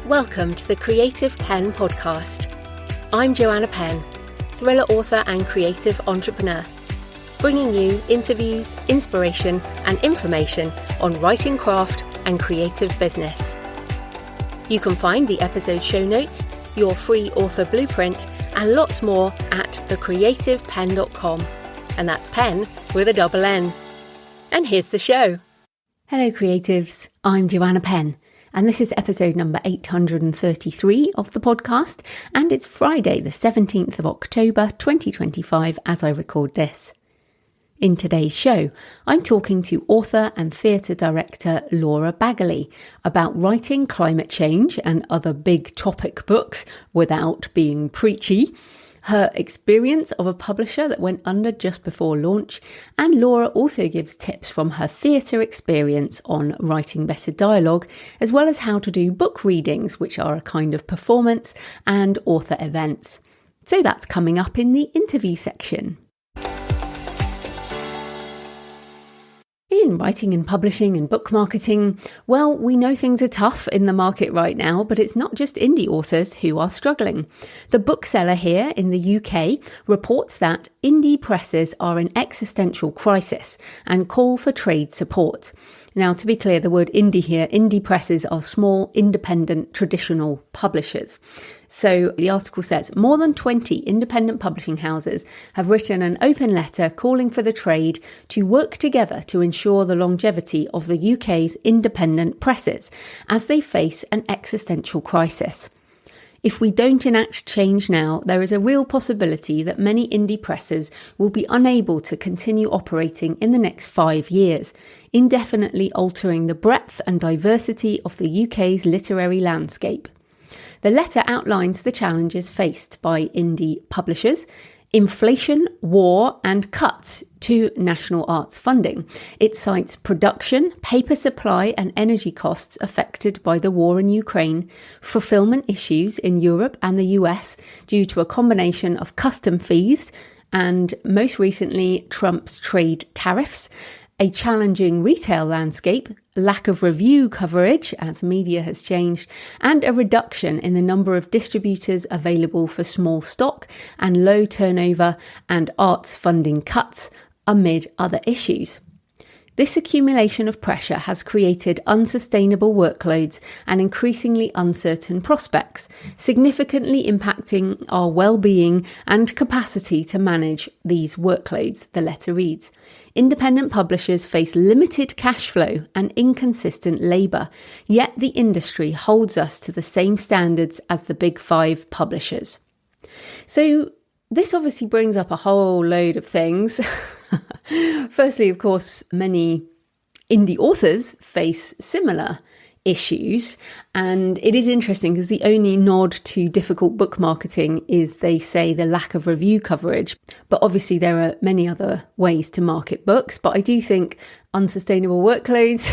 Welcome to the Creative Penn podcast. I'm Joanna Penn, thriller author and creative entrepreneur, bringing you interviews, inspiration and information on writing craft and creative business. You can find the episode show notes, your free author blueprint and lots more at thecreativepenn.com, and that's Penn with a double N. And here's the show. Hello creatives, I'm Joanna Penn. And this is episode number 833 of the podcast, and it's Friday the 17th of October 2025 as I record this. In today's show, I'm talking to author and theatre director Laura Baggaley about writing climate change and other big topic books without being preachy, her experience of a publisher that went under just before launch, and Laura also gives tips from her theatre experience on writing better dialogue, as well as how to do book readings, which are a kind of performance, and author events. So that's coming up in the interview section. In writing and publishing and book marketing, well, we know things are tough in the market right now, but it's not just indie authors who are struggling. The bookseller here in the UK reports that indie presses are in existential crisis and call for trade support. Now, to be clear, the word indie here, indie presses are small, independent, traditional publishers. So the article says more than 20 independent publishing houses have written an open letter calling for the trade to work together to ensure the longevity of the UK's independent presses as they face an existential crisis. If we don't enact change now, there is a real possibility that many indie presses will be unable to continue operating in the next 5 years, indefinitely altering the breadth and diversity of the UK's literary landscape. The letter outlines the challenges faced by indie publishers: inflation, war, and cuts to national arts funding. It cites production, paper supply, and energy costs affected by the war in Ukraine, fulfillment issues in Europe and the US due to a combination of custom fees and, most recently, Trump's trade tariffs, a challenging retail landscape, lack of review coverage as media has changed, and a reduction in the number of distributors available for small stock and low turnover and arts funding cuts, amid other issues. This accumulation of pressure has created unsustainable workloads and increasingly uncertain prospects, significantly impacting our well-being and capacity to manage these workloads, the letter reads. Independent publishers face limited cash flow and inconsistent labour, yet the industry holds us to the same standards as the big five publishers. So this obviously brings up a whole load of things. Firstly, of course, many indie authors face similar issues, and it is interesting because the only nod to difficult book marketing is, they say, the lack of review coverage. But obviously there are many other ways to market books, but I do think unsustainable workloads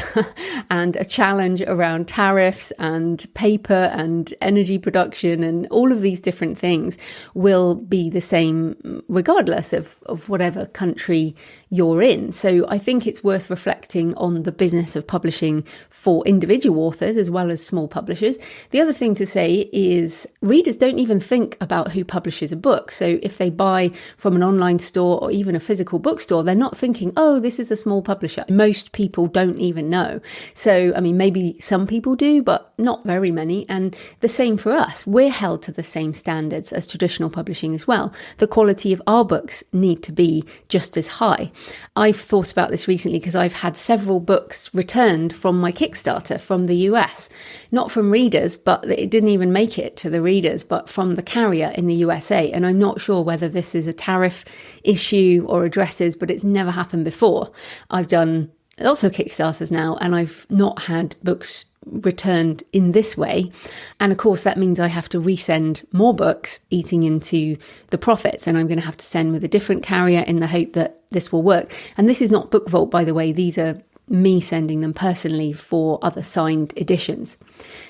and a challenge around tariffs and paper and energy production and all of these different things will be the same regardless of whatever country you're in. So I think it's worth reflecting on the business of publishing for individual authors as well as small publishers. The other thing to say is readers don't even think about who publishes a book. So if they buy from an online store or even a physical bookstore, they're not thinking, oh, this is a small publisher. Most people don't even know. So, I mean, maybe some people do, but not very many. And the same for us. We're held to the same standards as traditional publishing as well. The quality of our books need to be just as high. I've thought about this recently because I've had several books returned from my Kickstarter from the US. Not from readers, but it didn't even make it to the readers, but from the carrier in the USA. And I'm not sure whether this is a tariff issue or addresses, but it's never happened before. I've done lots of Kickstarters now, and I've not had books returned in this way. And of course, that means I have to resend more books, eating into the profits. And I'm going to have to send with a different carrier in the hope that this will work. And this is not Book Vault, by the way. These are me sending them personally for other signed editions.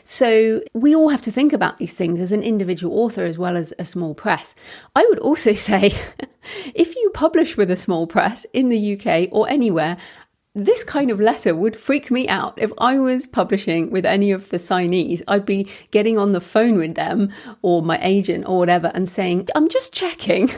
So we all have to think about these things as an individual author as well as a small press. I would also say, if you publish with a small press in the UK or anywhere, this kind of letter would freak me out. If I was publishing with any of the signees, I'd be getting on the phone with them or my agent or whatever and saying, I'm just checking.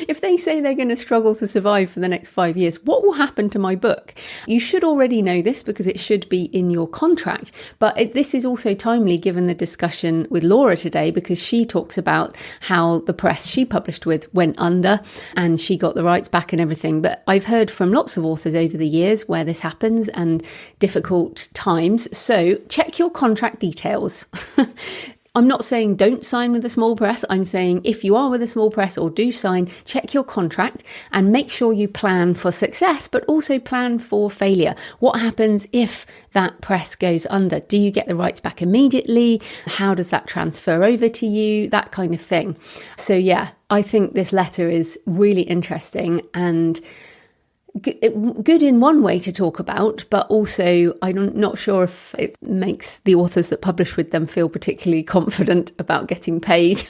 If they say they're going to struggle to survive for the next 5 years, what will happen to my book? You should already know this because it should be in your contract. But this is also timely given the discussion with Laura today, because she talks about how the press she published with went under and she got the rights back and everything. But I've heard from lots of authors over the years where this happens and difficult times. So check your contract details. I'm not saying don't sign with a small press. I'm saying if you are with a small press or do sign, check your contract and make sure you plan for success, but also plan for failure. What happens if that press goes under? Do you get the rights back immediately? How does that transfer over to you? That kind of thing. So yeah, I think this letter is really interesting and good in one way to talk about, but also I'm not sure if it makes the authors that publish with them feel particularly confident about getting paid.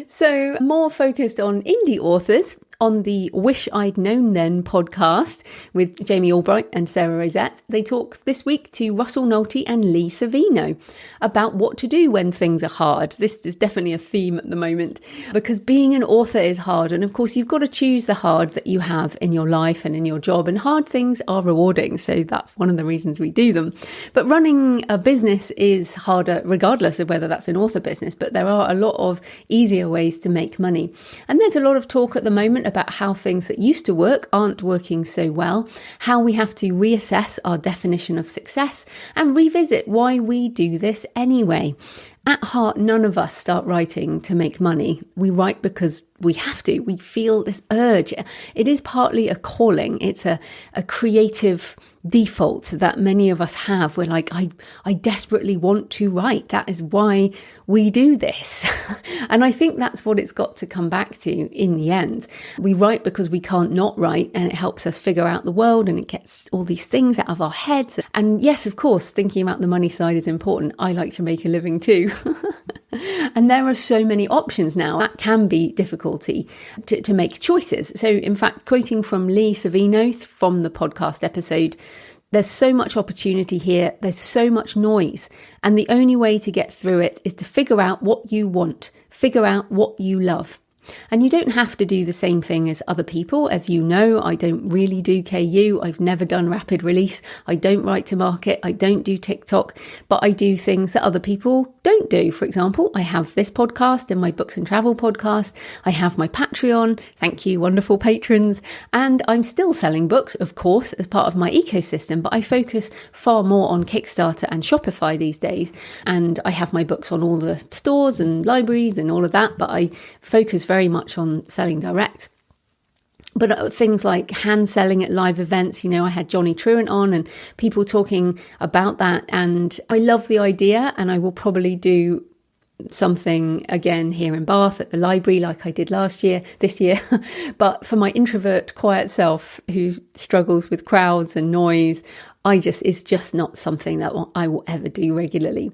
So more focused on indie authors, on the Wish I'd Known Then podcast with Jamie Albright and Sarah Rosette, they talk this week to Russell Nolte and Lee Savino about what to do when things are hard. This is definitely a theme at the moment because being an author is hard. And of course, you've got to choose the hard that you have in your life and in your job. And hard things are rewarding. So that's one of the reasons we do them. But running a business is harder, regardless of whether that's an author business. But there are a lot of easier ways to make money. And there's a lot of talk at the moment about how things that used to work aren't working so well, how we have to reassess our definition of success and revisit why we do this anyway. At heart, none of us start writing to make money. We write because we have to. We feel this urge. It is partly a calling. It's a creative default that many of us have. We're like, I desperately want to write. That is why we do this. And I think that's what it's got to come back to in the end. We write because we can't not write, and it helps us figure out the world and it gets all these things out of our heads. And yes, of course, thinking about the money side is important. I like to make a living too. And there are so many options now. That can be difficulty to make choices. So in fact, quoting from Lee Savino from the podcast episode, there's so much opportunity here. There's so much noise. And the only way to get through it is to figure out what you want, figure out what you love. And you don't have to do the same thing as other people. As you know, I don't really do KU. I've never done rapid release. I don't write to market. I don't do TikTok, but I do things that other people don't do. For example, I have this podcast and my books and travel podcast. I have my Patreon. Thank you, wonderful patrons. And I'm still selling books, of course, as part of my ecosystem, but I focus far more on Kickstarter and Shopify these days. And I have my books on all the stores and libraries and all of that, but I focus very much on selling direct. But things like hand selling at live events, I had Johnny Truant on and people talking about that. And I love the idea, and I will probably do something again here in Bath at the library like I did this year. But for my introvert, quiet self who struggles with crowds and noise, it's just not something that I will ever do regularly.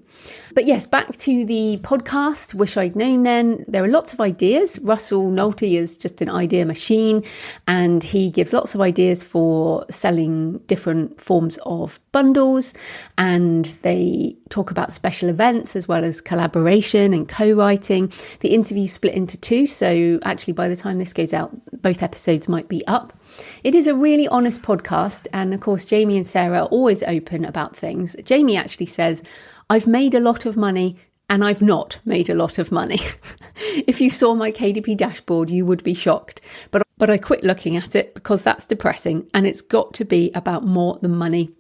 But yes, back to the podcast, Wish I'd Known Then. There are lots of ideas. Russell Nolte is just an idea machine, and he gives lots of ideas for selling different forms of bundles. And they talk about special events as well as collaboration and co-writing. The interview split into two. So actually, by the time this goes out, both episodes might be up. It is a really honest podcast. And of course, Jamie and Sarah are always open about things. Jamie actually says, I've made a lot of money and I've not made a lot of money. If you saw my KDP dashboard, you would be shocked. But I quit looking at it because that's depressing, and it's got to be about more than money.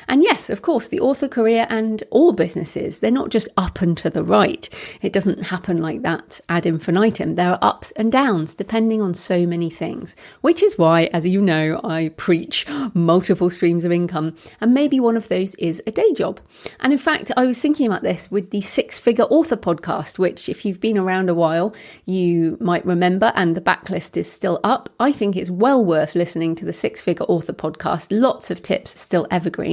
And yes, of course, the author career and all businesses, they're not just up and to the right. It doesn't happen like that ad infinitum. There are ups and downs depending on so many things, which is why, as you know, I preach multiple streams of income. And maybe one of those is a day job. And in fact, I was thinking about this with the 6-Figure Author podcast, which if you've been around a while, you might remember, and the backlist is still up. I think it's well worth listening to the 6-Figure Author podcast. Lots of tips still evergreen.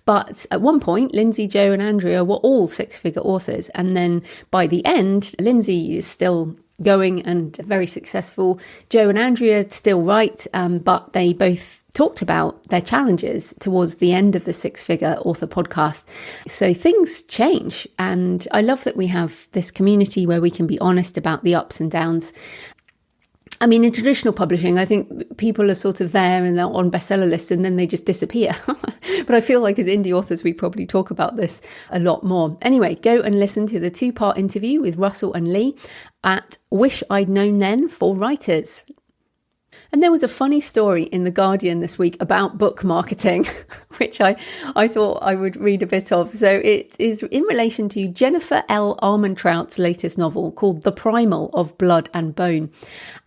But at one point, Lindsay, Joe and Andrea were all 6-figure authors. And then by the end, Lindsay is still going and very successful. Joe and Andrea still write, but they both talked about their challenges towards the end of the Six Figure Author podcast. So things change. And I love that we have this community where we can be honest about the ups and downs. I mean, in traditional publishing, I think people are sort of there and they're on bestseller lists and then they just disappear. But I feel like as indie authors, we probably talk about this a lot more. Anyway, go and listen to the 2-part interview with Russell and Lee at Wish I'd Known Then for Writers. And there was a funny story in The Guardian this week about book marketing, which I thought I would read a bit of. So it is in relation to Jennifer L. Armentrout's latest novel called The Primal of Blood and Bone.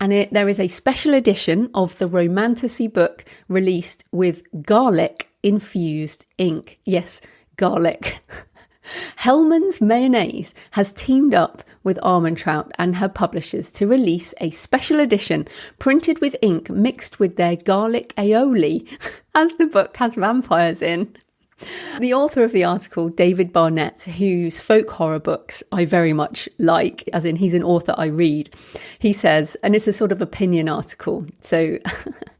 And there is a special edition of the romantasy book released with garlic-infused ink. Yes, garlic. Hellmann's Mayonnaise has teamed up with Armentrout and her publishers to release a special edition printed with ink mixed with their garlic aioli, as the book has vampires in. The author of the article, David Barnett, whose folk horror books I very much like, as in he's an author I read, he says, and it's a sort of opinion article, so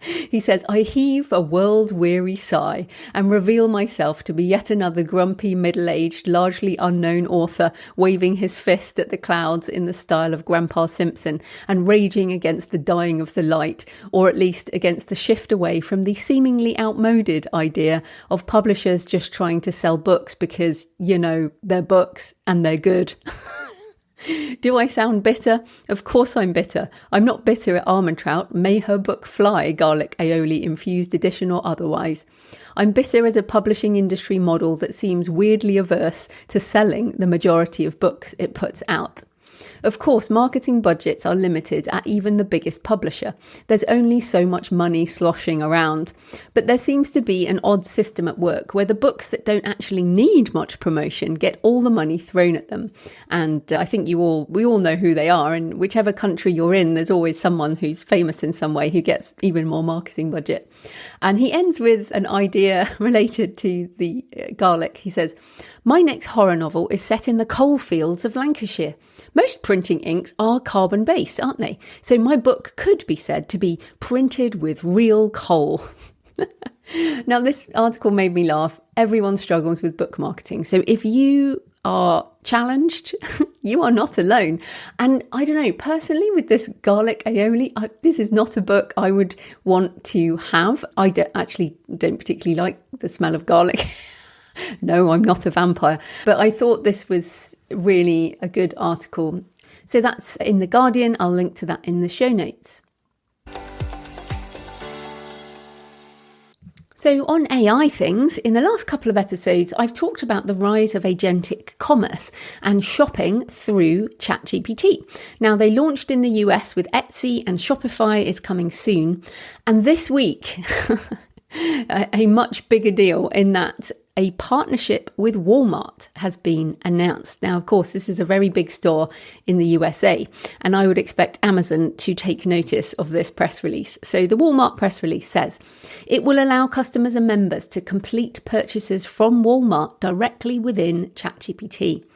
he says, I heave a world-weary sigh and reveal myself to be yet another grumpy, middle-aged, largely unknown author waving his fist at the clouds in the style of Grandpa Simpson and raging against the dying of the light, or at least against the shift away from the seemingly outmoded idea of publishers just trying to sell books because, you know, they're books and they're good. Do I sound bitter? Of course I'm bitter. I'm not bitter at Armentrout. May her book fly, garlic aioli infused edition or otherwise. I'm bitter as a publishing industry model that seems weirdly averse to selling the majority of books it puts out. Of course, marketing budgets are limited at even the biggest publisher. There's only so much money sloshing around. But there seems to be an odd system at work where the books that don't actually need much promotion get all the money thrown at them. And I think we all know who they are. And whichever country you're in, there's always someone who's famous in some way who gets even more marketing budget. And he ends with an idea related to the garlic. He says, my next horror novel is set in the coal fields of Lancashire. Most printing inks are carbon-based, aren't they? So my book could be said to be printed with real coal. Now, this article made me laugh. Everyone struggles with book marketing. So if you are challenged, you are not alone. And I don't know, personally, with this garlic aioli, this is not a book I would want to have. I don't particularly like the smell of garlic. No, I'm not a vampire. But I thought this was really a good article. So that's in The Guardian. I'll link to that in the show notes. So on AI things, in the last couple of episodes, I've talked about the rise of agentic commerce and shopping through ChatGPT. Now, they launched in the US with Etsy and Shopify is coming soon. And this week, a much bigger deal in that a partnership with Walmart has been announced. Now, of course, this is a very big store in the USA, and I would expect Amazon to take notice of this press release. So the Walmart press release says, it will allow customers and members to complete purchases from Walmart directly within ChatGPT.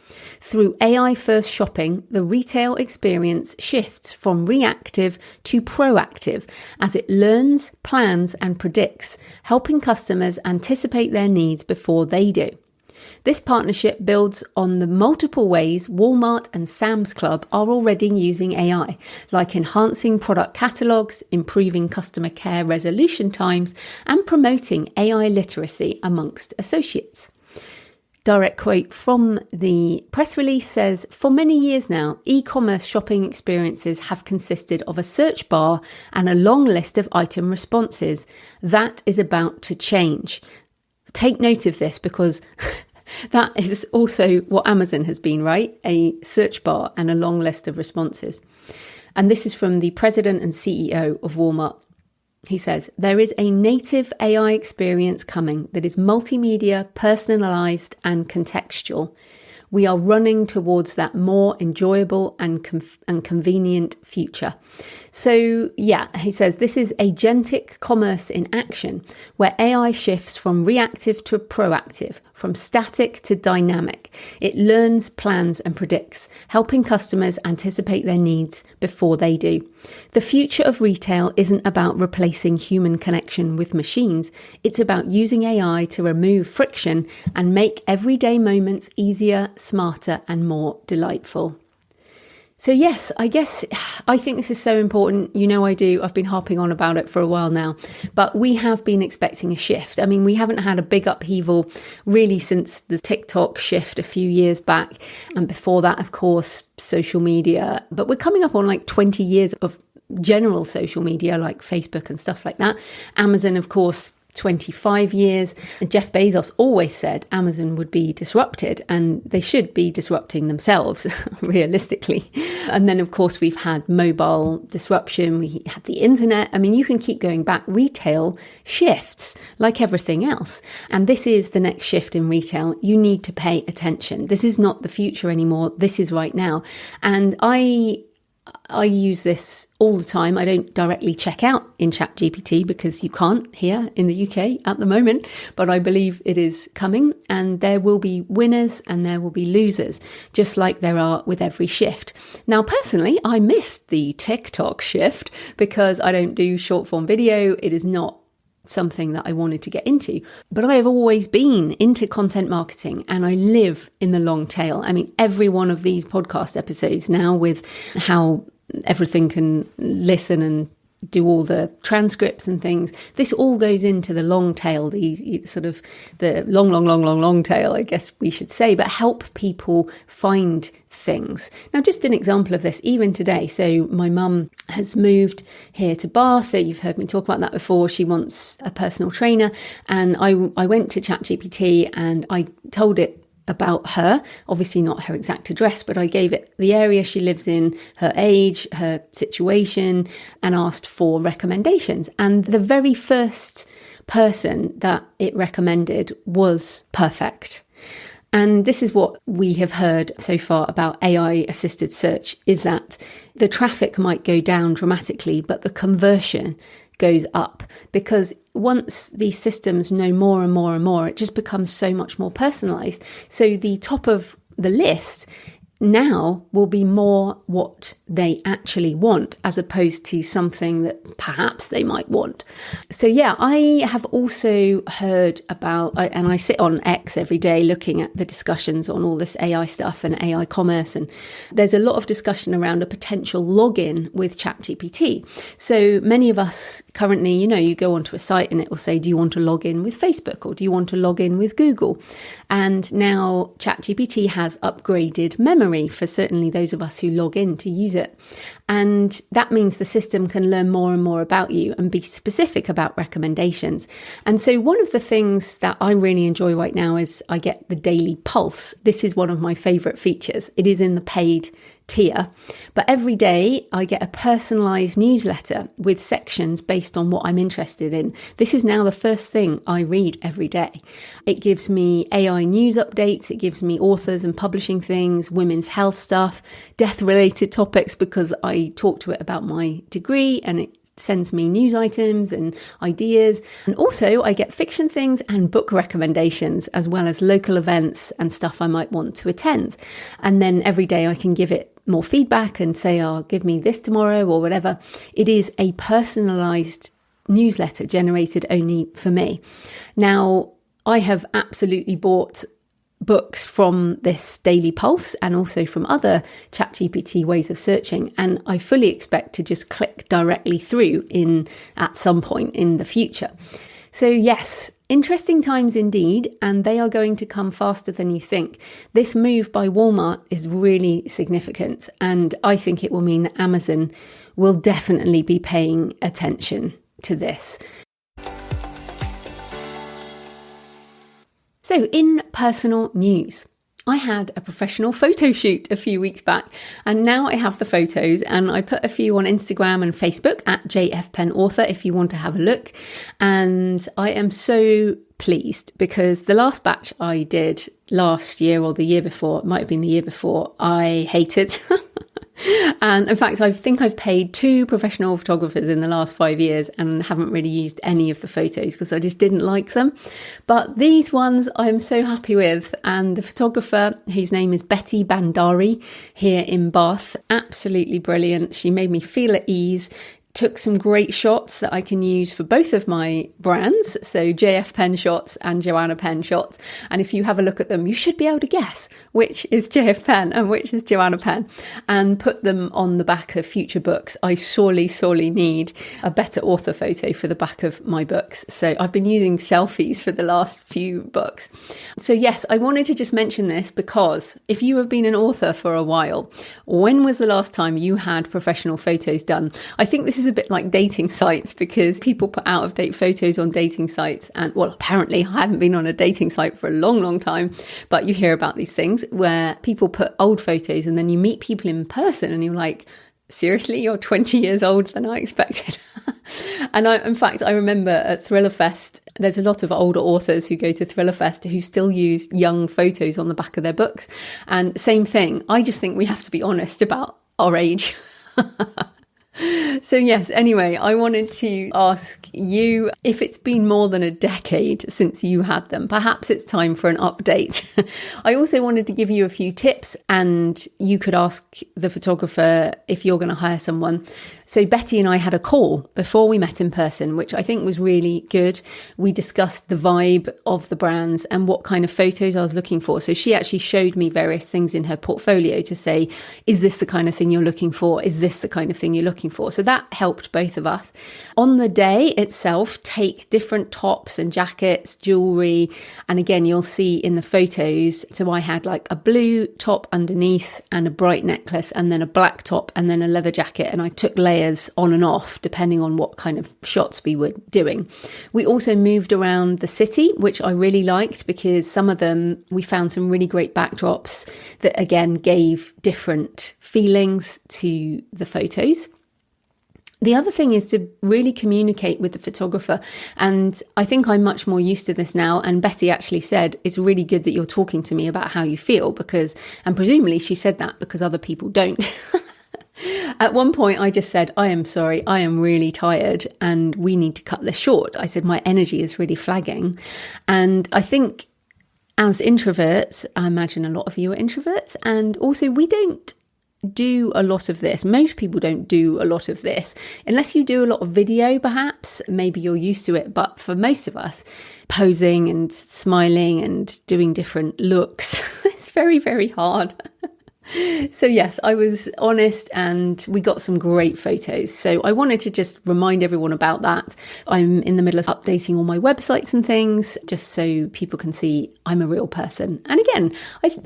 Through AI-first shopping, the retail experience shifts from reactive to proactive as it learns, plans, and predicts, helping customers anticipate their needs before they do. This partnership builds on the multiple ways Walmart and Sam's Club are already using AI, like enhancing product catalogs, improving customer care resolution times, and promoting AI literacy amongst associates. Direct quote from the press release says, for many years now, e-commerce shopping experiences have consisted of a search bar and a long list of item responses. That is about to change. Take note of this because that is also what Amazon has been, right? A search bar and a long list of responses. And this is from the president and CEO of Walmart. He says, there is a native AI experience coming that is multimedia, personalized and contextual. We are running towards that more enjoyable and convenient future. So yeah, he says this is agentic commerce in action, where AI shifts from reactive to proactive, from static to dynamic. It learns, plans and predicts, helping customers anticipate their needs before they do. The future of retail isn't about replacing human connection with machines. It's about using AI to remove friction and make everyday moments easier, smarter and more delightful. So yes, I think this is so important. You know I do. I've been harping on about it for a while now. But we have been expecting a shift. I mean, we haven't had a big upheaval really since the TikTok shift a few years back. And before that, of course, social media. But we're coming up on like 20 years of general social media like Facebook and stuff like that. Amazon, of course, 25 years. And Jeff Bezos always said Amazon would be disrupted, and they should be disrupting themselves, realistically. And then, of course, we've had mobile disruption. We had the internet. I mean, you can keep going back. Retail shifts like everything else. And this is the next shift in retail. You need to pay attention. This is not the future anymore. This is right now. And I use this all the time. I don't directly check out in ChatGPT because you can't here in the UK at the moment, but I believe it is coming, and there will be winners and there will be losers, just like there are with every shift. Now, personally, I missed the TikTok shift because I don't do short form video. It is not something that I wanted to get into, but I have always been into content marketing and I live in the long tail. I mean, every one of these podcast episodes now, with how everything can listen and do all the transcripts and things, this all goes into the long tail, the sort of the long tail, I guess we should say, but help people find things. Now, just an example of this, even today. So my mum has moved here to Bath. You've heard me talk about that before. She wants a personal trainer. And I went to ChatGPT and I told it about her, obviously not her exact address, but I gave it the area she lives in, her age, her situation, and asked for recommendations. And the very first person that it recommended was perfect. And this is what we have heard so far about AI assisted search, is that the traffic might go down dramatically, but the conversion goes up, because once these systems know more and more and more, it just becomes so much more personalized. So the top of the list now will be more what they actually want, as opposed to something that perhaps they might want. So yeah, I have also heard about, and I sit on X every day looking at the discussions on all this AI stuff and AI commerce, and there's a lot of discussion around a potential login with ChatGPT. So many of us currently, you go onto a site and it will say, do you want to log in with Facebook, or do you want to log in with Google? And now ChatGPT has upgraded memory for certainly those of us who log in to use it. And that means the system can learn more and more about you and be specific about recommendations. And so one of the things that I really enjoy right now is I get the daily pulse. This is one of my favorite features. It is in the paid tier, but every day I get a personalized newsletter with sections based on what I'm interested in. This is now the first thing I read every day. It gives me AI news updates. It gives me authors and publishing things, women's health stuff, death related topics, because I talk to it about my degree, and it sends me news items and ideas. And also I get fiction things and book recommendations, as well as local events and stuff I might want to attend. And then every day I can give it more feedback and say, oh, give me this tomorrow or whatever. It is a personalized newsletter generated only for me. Now, I have absolutely bought books from this Daily Pulse and also from other ChatGPT ways of searching, and I fully expect to just click directly through at some point in the future. So yes, interesting times indeed, and they are going to come faster than you think. This move by Walmart is really significant, and I think it will mean that Amazon will definitely be paying attention to this. So in personal news, I had a professional photo shoot a few weeks back, and now I have the photos, and I put a few on Instagram and Facebook at JF Penn Author if you want to have a look. And I am so pleased, because the last batch I did last year or the year before, it might have been the year before, I hated. And in fact, I think I've paid 2 professional photographers in the last 5 years and haven't really used any of the photos because I just didn't like them. But these ones I'm so happy with. And the photographer, whose name is Betty Bandari here in Bath, absolutely brilliant. She made me feel at ease. Took some great shots that I can use for both of my brands, so JF Penn shots and Joanna Penn shots. And if you have a look at them, you should be able to guess which is JF Penn and which is Joanna Penn, and put them on the back of future books. I sorely need a better author photo for the back of my books. So I've been using selfies for the last few books. So yes, I wanted to just mention this because if you have been an author for a while, when was the last time you had professional photos done? I think this is a bit like dating sites because people put out of date photos on dating sites. And well, apparently I haven't been on a dating site for a long time, but you hear about these things where people put old photos and then you meet people in person and you're like, seriously, you're 20 years older than I expected. And in fact, I remember at Thriller Fest, there's a lot of older authors who go to Thriller Fest who still use young photos on the back of their books. And same thing, I just think we have to be honest about our age. So yes, anyway, I wanted to ask you if it's been more than a decade since you had them. Perhaps it's time for an update. I also wanted to give you a few tips, and you could ask the photographer if you're going to hire someone. So Betty and I had a call before we met in person, which I think was really good. We discussed the vibe of the brands and what kind of photos I was looking for. So she actually showed me various things in her portfolio to say, is this the kind of thing you're looking for? Is this the kind of thing you're looking for? So that helped both of us. On the day itself, take different tops and jackets, jewelry. And again, you'll see in the photos. So I had like a blue top underneath and a bright necklace and then a black top and then a leather jacket. And I took layers on and off depending on what kind of shots we were doing. We also moved around the city, which I really liked because some of them, we found some really great backdrops that again gave different feelings to the photos. The other thing is to really communicate with the photographer. And I think I'm much more used to this now. And Betty actually said, it's really good that you're talking to me about how you feel because, and presumably she said that because other people don't. At one point, I just said, I am sorry, I am really tired and we need to cut this short. I said, my energy is really flagging. And I think as introverts, I imagine a lot of you are introverts. And also we don't do a lot of this. Most people don't do a lot of this. Unless you do a lot of video, perhaps, maybe you're used to it. But for most of us, posing and smiling and doing different looks, it's very hard. So yes, I was honest and we got some great photos. So I wanted to just remind everyone about that. I'm in the middle of updating all my websites and things just so people can see I'm a real person. And again,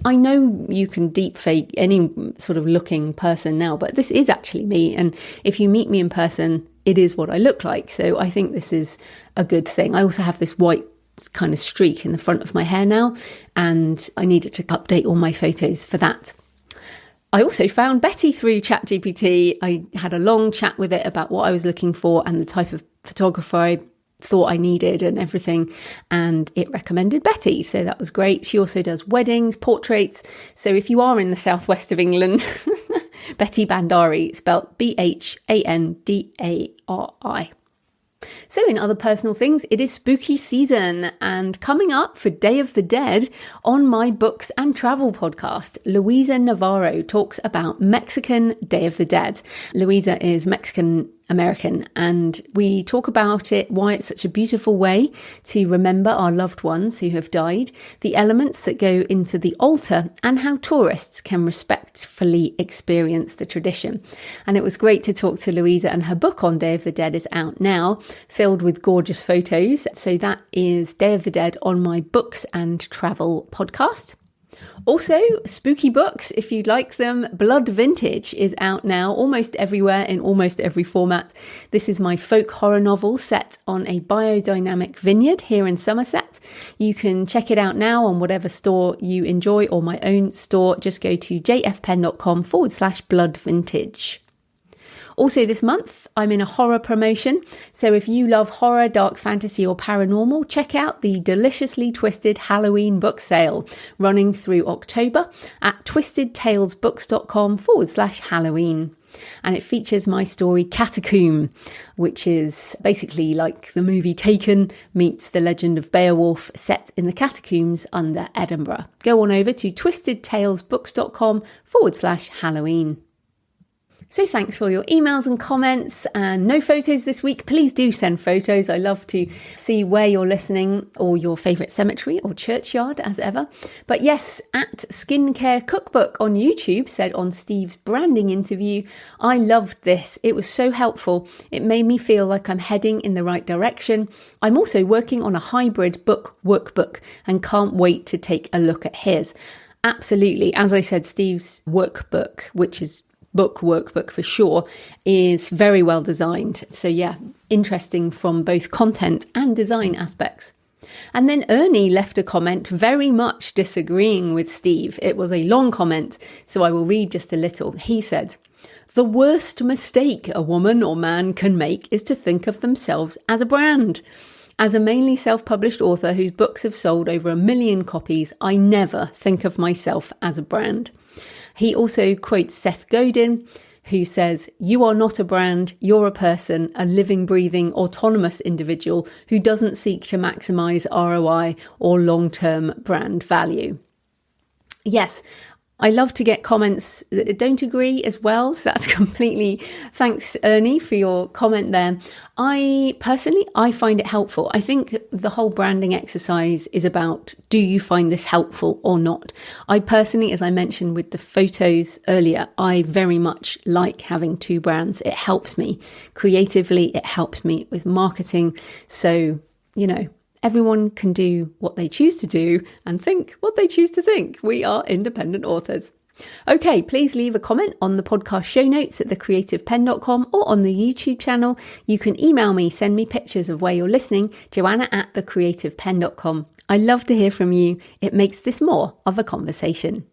I know you can deep fake any sort of looking person now, but this is actually me. And if you meet me in person, it is what I look like. So I think this is a good thing. I also have this white kind of streak in the front of my hair now, and I needed to update all my photos for that. I also found Betty through ChatGPT. I had a long chat with it about what I was looking for and the type of photographer I thought I needed and everything. And it recommended Betty. So that was great. She also does weddings, portraits. So if you are in the southwest of England, Betty Bandari, spelled Bandari. So in other personal things, it is spooky season, and coming up for Day of the Dead on my Books and Travel podcast, Louisa Navarro talks about Mexican Day of the Dead. Louisa is Mexican American, and we talk about it, why it's such a beautiful way to remember our loved ones who have died, the elements that go into the altar, and how tourists can respectfully experience the tradition. And it was great to talk to Louisa, and her book on Day of the Dead is out now, filled with gorgeous photos. So that is Day of the Dead on my Books and Travel podcast. Also, spooky books, if you'd like them. Blood Vintage is out now almost everywhere in almost every format. This is my folk horror novel set on a biodynamic vineyard here in Somerset. You can check it out now on whatever store you enjoy or my own store. Just go to jfpenn.com/Blood Vintage. Also this month, I'm in a horror promotion. So if you love horror, dark fantasy or paranormal, check out the Deliciously Twisted Halloween book sale running through October at twistedtalesbooks.com/Halloween. And it features my story Catacomb, which is basically like the movie Taken meets the legend of Beowulf set in the catacombs under Edinburgh. Go on over to twistedtalesbooks.com/Halloween. So thanks for your emails and comments, and no photos this week. Please do send photos. I love to see where you're listening or your favourite cemetery or churchyard as ever. But yes, at Skincare Cookbook on YouTube said on Steve's branding interview, I loved this. It was so helpful. It made me feel like I'm heading in the right direction. I'm also working on a hybrid book workbook and can't wait to take a look at his. Absolutely. As I said, Steve's workbook, which is book workbook for sure, is very well designed. So yeah, interesting from both content and design aspects. And then Ernie left a comment very much disagreeing with Steve. It was a long comment, so I will read just a little. He said, "The worst mistake a woman or man can make is to think of themselves as a brand. As a mainly self-published author whose books have sold over 1 million copies, I never think of myself as a brand." He also quotes Seth Godin, who says, "You are not a brand, you're a person, a living, breathing, autonomous individual who doesn't seek to maximize ROI or long-term brand value." Yes, I love to get comments that don't agree as well. So that's completely, thanks Ernie for your comment there. I find it helpful. I think the whole branding exercise is about, do you find this helpful or not? I personally, as I mentioned with the photos earlier, I very much like having two brands. It helps me creatively. It helps me with marketing. So, everyone can do what they choose to do and think what they choose to think. We are independent authors. Okay, please leave a comment on the podcast show notes at thecreativepenn.com or on the YouTube channel. You can email me, send me pictures of where you're listening, joanna@thecreativepenn.com. I love to hear from you. It makes this more of a conversation.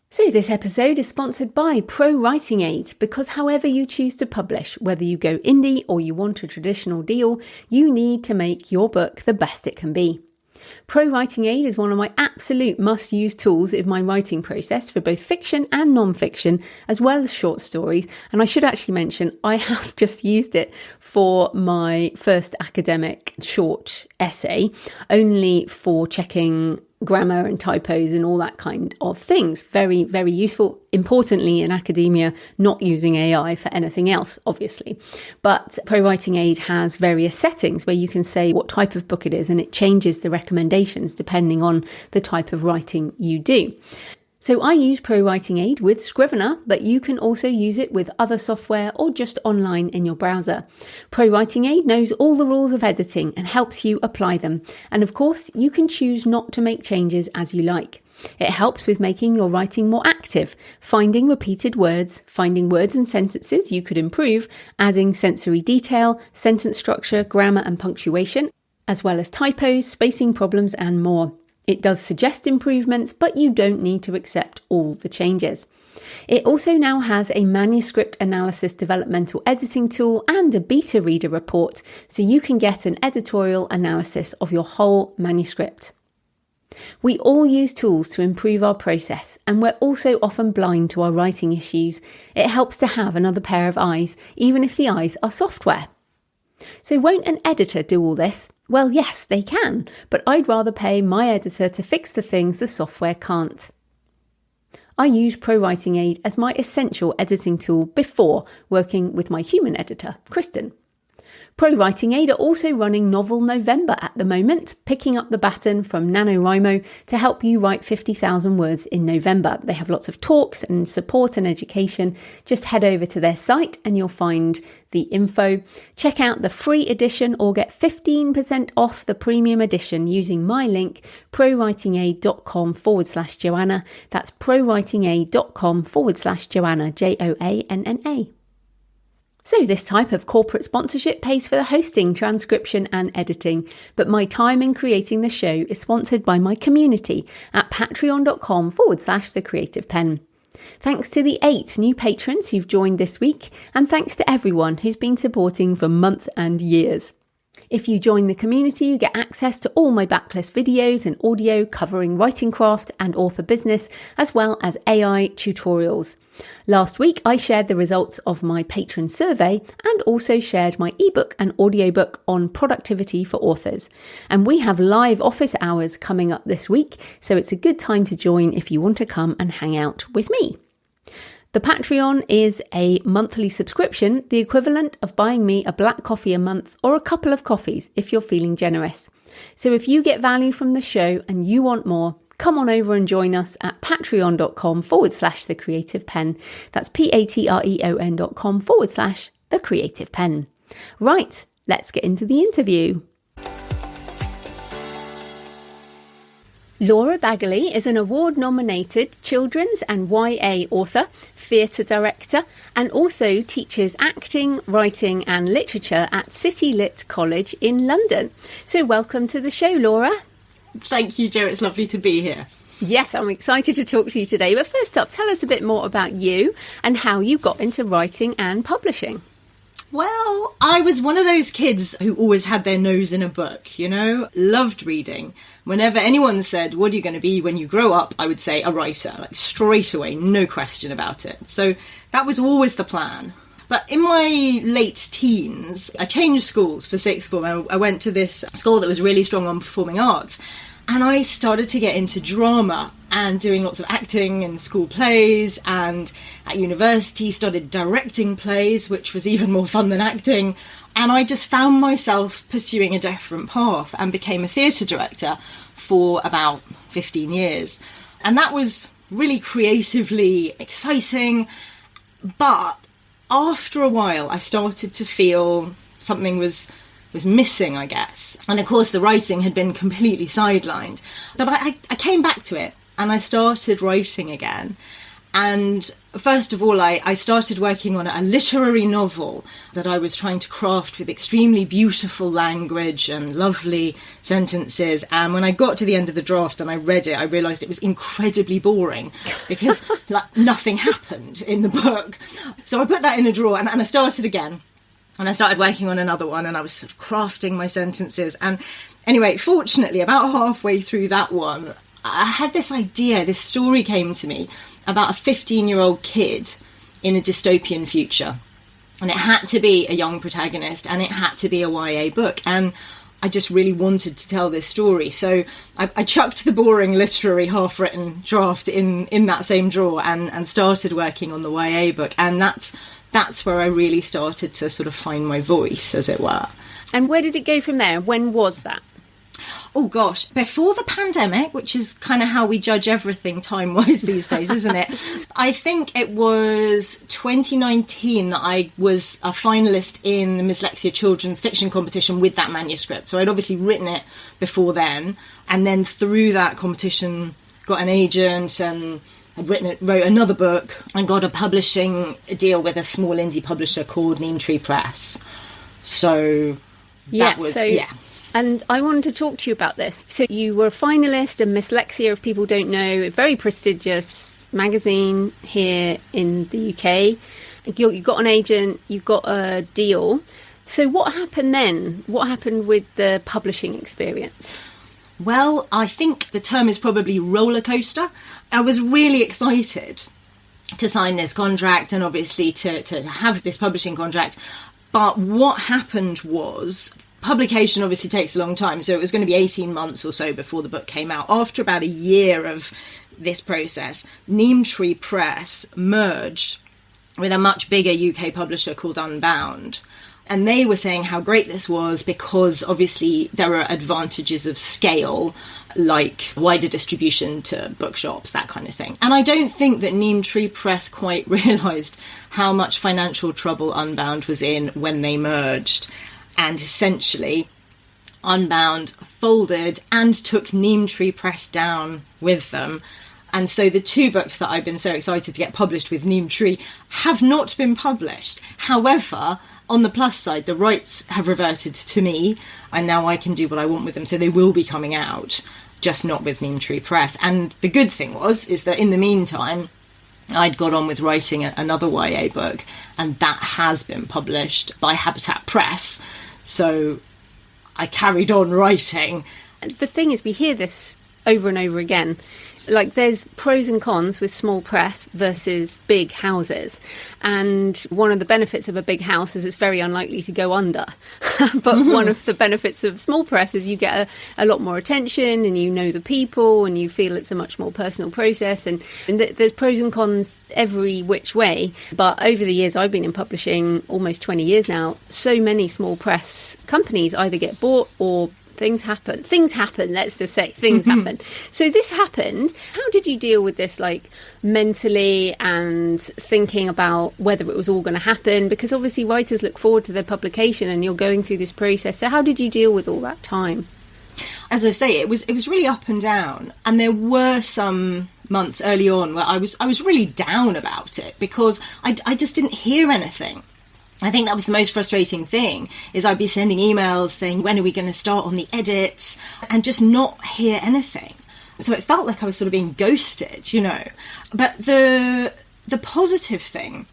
So this episode is sponsored by Pro Writing Aid, because however you choose to publish, whether you go indie or you want a traditional deal, you need to make your book the best it can be. Pro Writing Aid is one of my absolute must-use tools in my writing process for both fiction and non-fiction, as well as short stories. And I should actually mention, I have just used it for my first academic short essay, only for checking grammar and typos and all that kind of things. Very, very useful. Importantly, in academia, not using AI for anything else, obviously. But Pro Writing Aid has various settings where you can say what type of book it is, and it changes the recommendations depending on the type of writing you do. So I use Pro Writing Aid with Scrivener, but you can also use it with other software or just online in your browser. Pro Writing Aid knows all the rules of editing and helps you apply them. And of course, you can choose not to make changes as you like. It helps with making your writing more active, finding repeated words, finding words and sentences you could improve, adding sensory detail, sentence structure, grammar and punctuation, as well as typos, spacing problems and more. It does suggest improvements, but you don't need to accept all the changes. It also now has a manuscript analysis developmental editing tool and a beta reader report, so you can get an editorial analysis of your whole manuscript. We all use tools to improve our process, and we're also often blind to our writing issues. It helps to have another pair of eyes, even if the eyes are software. So won't an editor do all this? Well, yes, they can, but I'd rather pay my editor to fix the things the software can't. I use Pro Writing Aid as my essential editing tool before working with my human editor, Kristen. Pro Writing Aid are also running Novel November at the moment, picking up the baton from NaNoWriMo to help you write 50,000 words in November. They have lots of talks and support and education. Just head over to their site and you'll find the info. Check out the free edition or get 15% off the premium edition using my link, prowritingaid.com/Joanna. That's prowritingaid.com/Joanna, Joanna. So this type of corporate sponsorship pays for the hosting, transcription and editing, but my time in creating the show is sponsored by my community at patreon.com/thecreativepenn. Thanks to the 8 new patrons who've joined this week, and thanks to everyone who's been supporting for months and years. If you join the community, you get access to all my backlist videos and audio covering writing craft and author business, as well as AI tutorials. Last week, I shared the results of my patron survey and also shared my ebook and audiobook on productivity for authors. And we have live office hours coming up this week, so it's a good time to join if you want to come and hang out with me. The Patreon is a monthly subscription, the equivalent of buying me a black coffee a month or a couple of coffees if you're feeling generous. So if you get value from the show and you want more, come on over and join us at patreon.com/The Creative Penn. That's patreon.com/The Creative Penn. Right, let's get into the interview. Laura Baggaley is an award-nominated children's and YA author, theatre director, and also teaches acting, writing and literature at City Lit College in London. So welcome to the show, Laura. Thank you, Jo. It's lovely to be here. Yes, I'm excited to talk to you today. But first up, tell us a bit more about you and how you got into writing and publishing. Well, I was one of those kids who always had their nose in a book, loved reading. Whenever anyone said, what are you going to be when you grow up? I would say a writer, like straight away, no question about it. So that was always the plan. But in my late teens, I changed schools for sixth form. I went to this school that was really strong on performing arts. And I started to get into drama and doing lots of acting in school plays, and at university started directing plays, which was even more fun than acting. And I just found myself pursuing a different path and became a theatre director for about 15 years. And that was really creatively exciting. But after a while, I started to feel something was missing, I guess. And of course, the writing had been completely sidelined. But I came back to it and I started writing again. And first of all, I started working on a literary novel that I was trying to craft with extremely beautiful language and lovely sentences. And when I got to the end of the draft and I read it, I realised it was incredibly boring because nothing happened in the book. So I put that in a drawer and I started again. And I started working on another one and I was sort of crafting my sentences. And anyway, fortunately, about halfway through that one, I had this idea, this story came to me about a 15-year-old kid in a dystopian future. And it had to be a young protagonist and it had to be a YA book. And I just really wanted to tell this story. So I chucked the boring literary half-written draft in that same drawer and started working on the YA book. And that's where I really started to sort of find my voice, as it were. And where did it go from there? When was that? Oh gosh, before the pandemic, which is kind of how we judge everything time-wise these days, isn't it? I think it was 2019 that I was a finalist in the Dyslexia Children's Fiction Competition with that manuscript. So I'd obviously written it before then, and then through that competition got an agent and I'd wrote another book and got a publishing deal with a small indie publisher called Neem Tree Press. So that was. And I wanted to talk to you about this. So you were a finalist in Dyslexia, if people don't know, a very prestigious magazine here in the UK. You got an agent, you got a deal. So what happened then? What happened with the publishing experience? Well, I think the term is probably roller coaster. I was really excited to sign this contract and obviously to have this publishing contract. But what happened was publication obviously takes a long time. So it was going to be 18 months or so before the book came out. After about a year of this process, Neem Tree Press merged with a much bigger UK publisher called Unbound. And they were saying how great this was because obviously there are advantages of scale, like wider distribution to bookshops, that kind of thing. And I don't think that Neem Tree Press quite realised how much financial trouble Unbound was in when they merged. And essentially, Unbound folded and took Neem Tree Press down with them. And so the two books that I've been so excited to get published with Neem Tree have not been published. However, on the plus side, the rights have reverted to me, and now I can do what I want with them. So they will be coming out, just not with Neem Tree Press. And the good thing is that in the meantime, I'd got on with writing another YA book, and that has been published by Habitat Press. So I carried on writing. The thing is, we hear this over and over again. Like, there's pros and cons with small press versus big houses. And one of the benefits of a big house is it's very unlikely to go under. But one of the benefits of small press is you get a lot more attention, and you know the people, and you feel it's a much more personal process. And there's pros and cons every which way. But over the years, I've been in publishing almost 20 years now. So many small press companies either get bought or things happen, let's just say. Things happen. So this happened. How did you deal with this, like, mentally, and thinking about whether it was all going to happen? Because obviously writers look forward to their publication, and you're going through this process. So how did you deal with all that time? As I say, it was really up and down. And there were some months early on where I was really down about it, because I just didn't hear anything. I think that was the most frustrating thing, is I'd be sending emails saying, when are we going to start on the edits, and just not hear anything. So it felt like I was sort of being ghosted, you know. But the positive thing,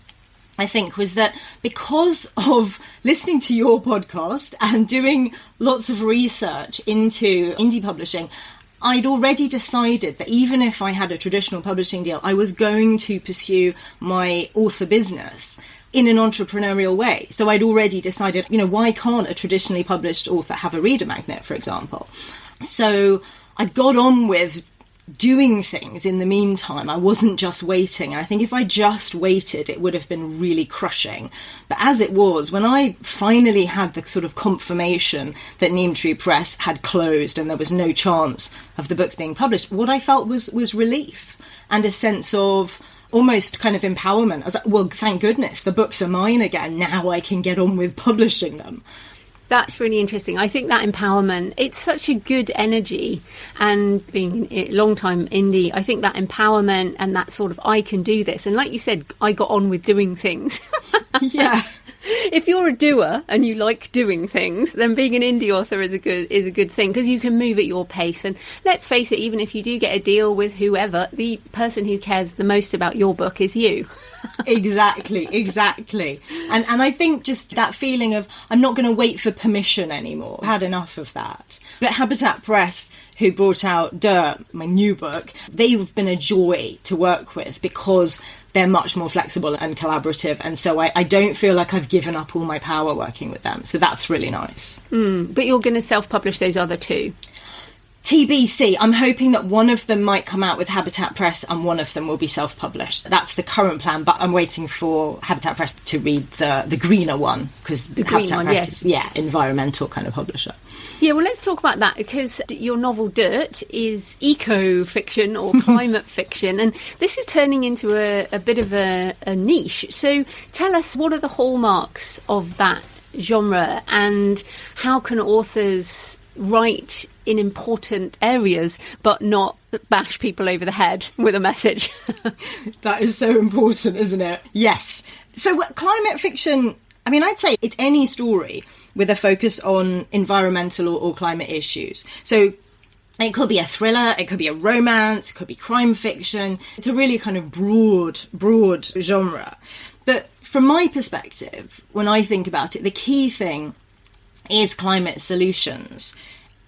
I think, was that because of listening to your podcast and doing lots of research into indie publishing, I'd already decided that even if I had a traditional publishing deal, I was going to pursue my author business in an entrepreneurial way. So I'd already decided, you know, why can't a traditionally published author have a reader magnet, for example? So I got on with doing things in the meantime. I wasn't just waiting. And I think if I just waited, it would have been really crushing. But as it was, when I finally had the sort of confirmation that Neem Tree Press had closed and there was no chance of the books being published, what I felt was relief and a sense of almost kind of empowerment. I was like, well, thank goodness, the books are mine again. Now I can get on with publishing them. That's really interesting. I think that empowerment, it's such a good energy. And being a long-time indie, I think that empowerment and that sort of, I can do this. And like you said, I got on with doing things. Yeah. If you're a doer and you like doing things, then being an indie author is a good thing, because you can move at your pace. And let's face it, even if you do get a deal with whoever, the person who cares the most about your book is you. Exactly. And I think just that feeling of, I'm not going to wait for permission anymore. I've had enough of that. But Habitat Press, who brought out Dirt, my new book, they've been a joy to work with because they're much more flexible and collaborative. And so I don't feel like I've given up all my power working with them. So that's really nice. But you're going to self-publish those other two? TBC. I'm hoping that one of them might come out with Habitat Press and one of them will be self-published. That's the current plan, but I'm waiting for Habitat Press to read the greener one, because the Habitat Press is, environmental kind of publisher. Yeah, well, let's talk about that, because your novel Dirt is eco-fiction or climate fiction, and this is turning into a bit of a niche. So tell us, what are the hallmarks of that genre, and how can authors write in important areas but not bash people over the head with a message? That is so important, isn't it? Yes. So climate fiction, I mean, I'd say it's any story with a focus on environmental or climate issues. So it could be a thriller, it could be a romance, it could be crime fiction. It's a really kind of broad genre. But from my perspective, when I think about it, the key thing is climate solutions.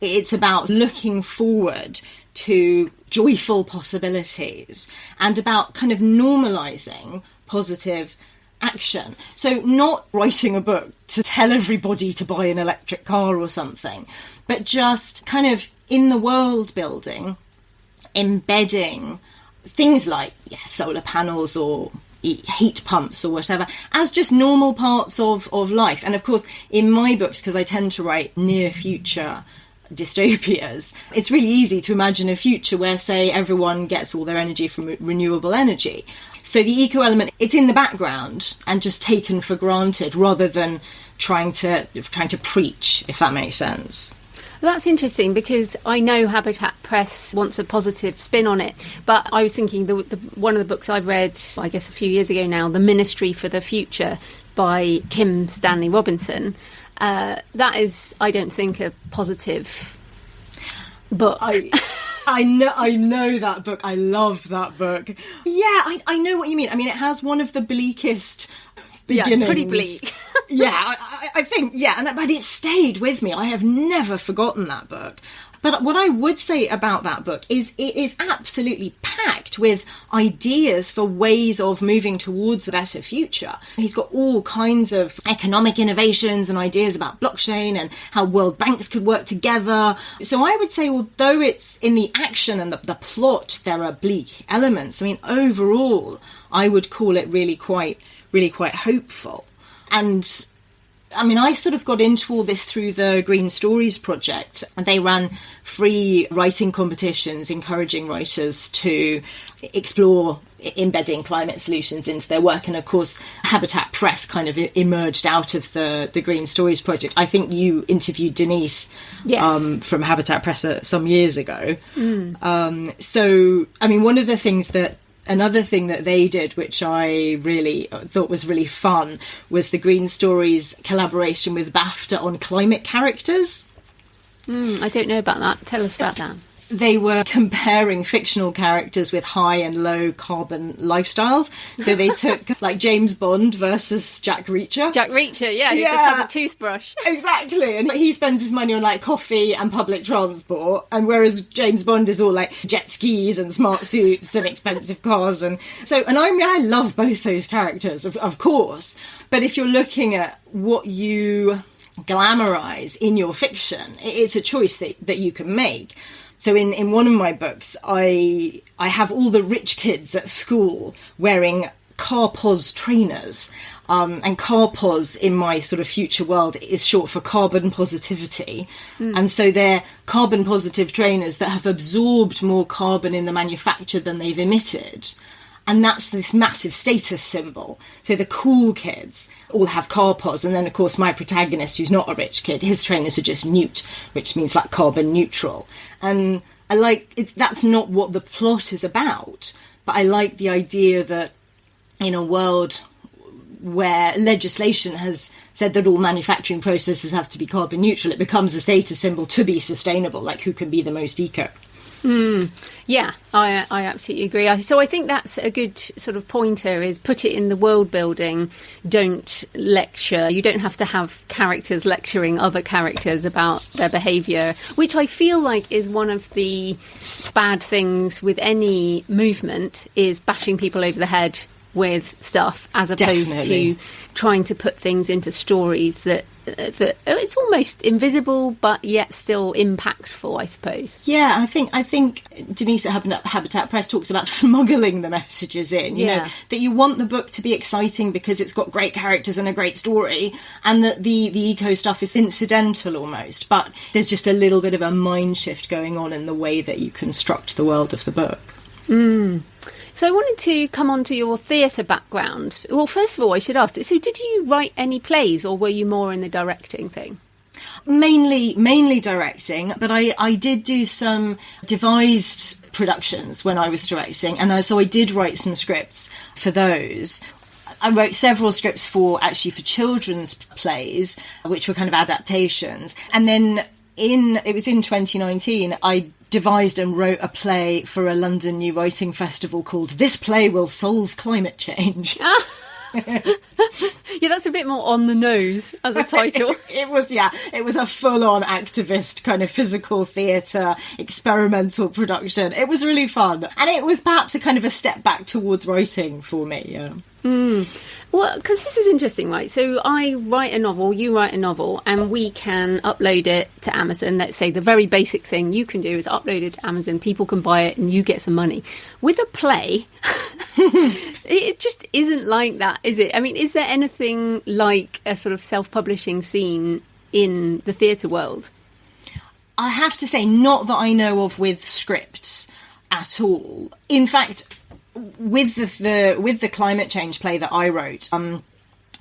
It's about looking forward to joyful possibilities and about kind of normalising positive action. So not writing a book to tell everybody to buy an electric car or something, but just kind of in the world building, embedding things like solar panels or heat pumps or whatever as just normal parts of life. And of course, in my books, because I tend to write near future dystopias, it's really easy to imagine a future where, say, everyone gets all their energy from renewable energy. So the eco element, it's in the background and just taken for granted rather than trying to preach, if that makes sense. Well, that's interesting, because I know Habitat Press wants a positive spin on it, but I was thinking one of the books I've read, I guess a few years ago now, The Ministry for the Future by Kim Stanley Robinson, that is, I don't think, a positive book. I know that book. I love that book. Yeah, I know what you mean. I mean, it has one of the bleakest beginnings. Yeah, it's pretty bleak. Yeah, I think, yeah, but it stayed with me. I have never forgotten that book. But what I would say about that book is it is absolutely packed with ideas for ways of moving towards a better future. He's got all kinds of economic innovations and ideas about blockchain and how world banks could work together. So I would say, although it's in the action and the plot, there are bleak elements. I mean, overall, I would call it really quite hopeful. And I mean, I sort of got into all this through the Green Stories project. They ran free writing competitions encouraging writers to explore embedding climate solutions into their work. And of course, Habitat Press kind of emerged out of the Green Stories project. I think you interviewed Denise from Habitat Press some years ago. So, I mean, another thing that they did, which I really thought was really fun, was the Green Stories collaboration with BAFTA on climate characters. I don't know about that. Tell us about that. They were comparing fictional characters with high and low carbon lifestyles. So they took like James Bond versus Jack Reacher. Jack Reacher, yeah, who just has a toothbrush. Exactly. And he spends his money on like coffee and public transport. And whereas James Bond is all like jet skis and smart suits and expensive cars. And I love both those characters, of course. But if you're looking at what you glamorize in your fiction, it's a choice that you can make. So in one of my books, I have all the rich kids at school wearing Carpos trainers. And Carpos in my sort of future world is short for carbon positivity. And so they're carbon positive trainers that have absorbed more carbon in the manufacture than they've emitted. And that's this massive status symbol. So the cool kids all have Carpos. And then, of course, my protagonist, who's not a rich kid, his trainers are just Newt, which means like carbon neutral. And I like it. That's not what the plot is about. But I like the idea that in a world where legislation has said that all manufacturing processes have to be carbon neutral, it becomes a status symbol to be sustainable, like who can be the most eco. Yeah, I absolutely agree. So I think that's a good sort of pointer, is put it in the world building. Don't lecture. You don't have to have characters lecturing other characters about their behaviour, which I feel like is one of the bad things with any movement, is bashing people over the head with stuff, as opposed to trying to put things into stories that it's almost invisible but yet still impactful, I suppose. Yeah, I think Denise at Habitat Press talks about smuggling the messages in, you know, that you want the book to be exciting because it's got great characters and a great story, and that the eco stuff is incidental almost, but there's just a little bit of a mind shift going on in the way that you construct the world of the book. So I wanted to come on to your theatre background. Well, first of all, I should ask, so did you write any plays, or were you more in the directing thing? Mainly directing, but I did do some devised productions when I was directing, and so I did write some scripts for those. I wrote several scripts for children's plays, which were kind of adaptations. And then it was in 2019, I devised and wrote a play for a London New Writing Festival called This Play Will Solve Climate Change. Yeah, that's a bit more on the nose as a title. It was a full-on activist kind of physical theatre, experimental production. It was really fun. And it was perhaps a kind of a step back towards writing for me, yeah. Well, because this is interesting, right? So I write a novel, you write a novel, and we can upload it to Amazon. Let's say the very basic thing you can do is upload it to Amazon. People can buy it and you get some money. With a play, it just isn't like that, is it? I mean, is there anything like a sort of self-publishing scene in the theatre world? I have to say, not that I know of with scripts at all. In fact, with the climate change play that I wrote, I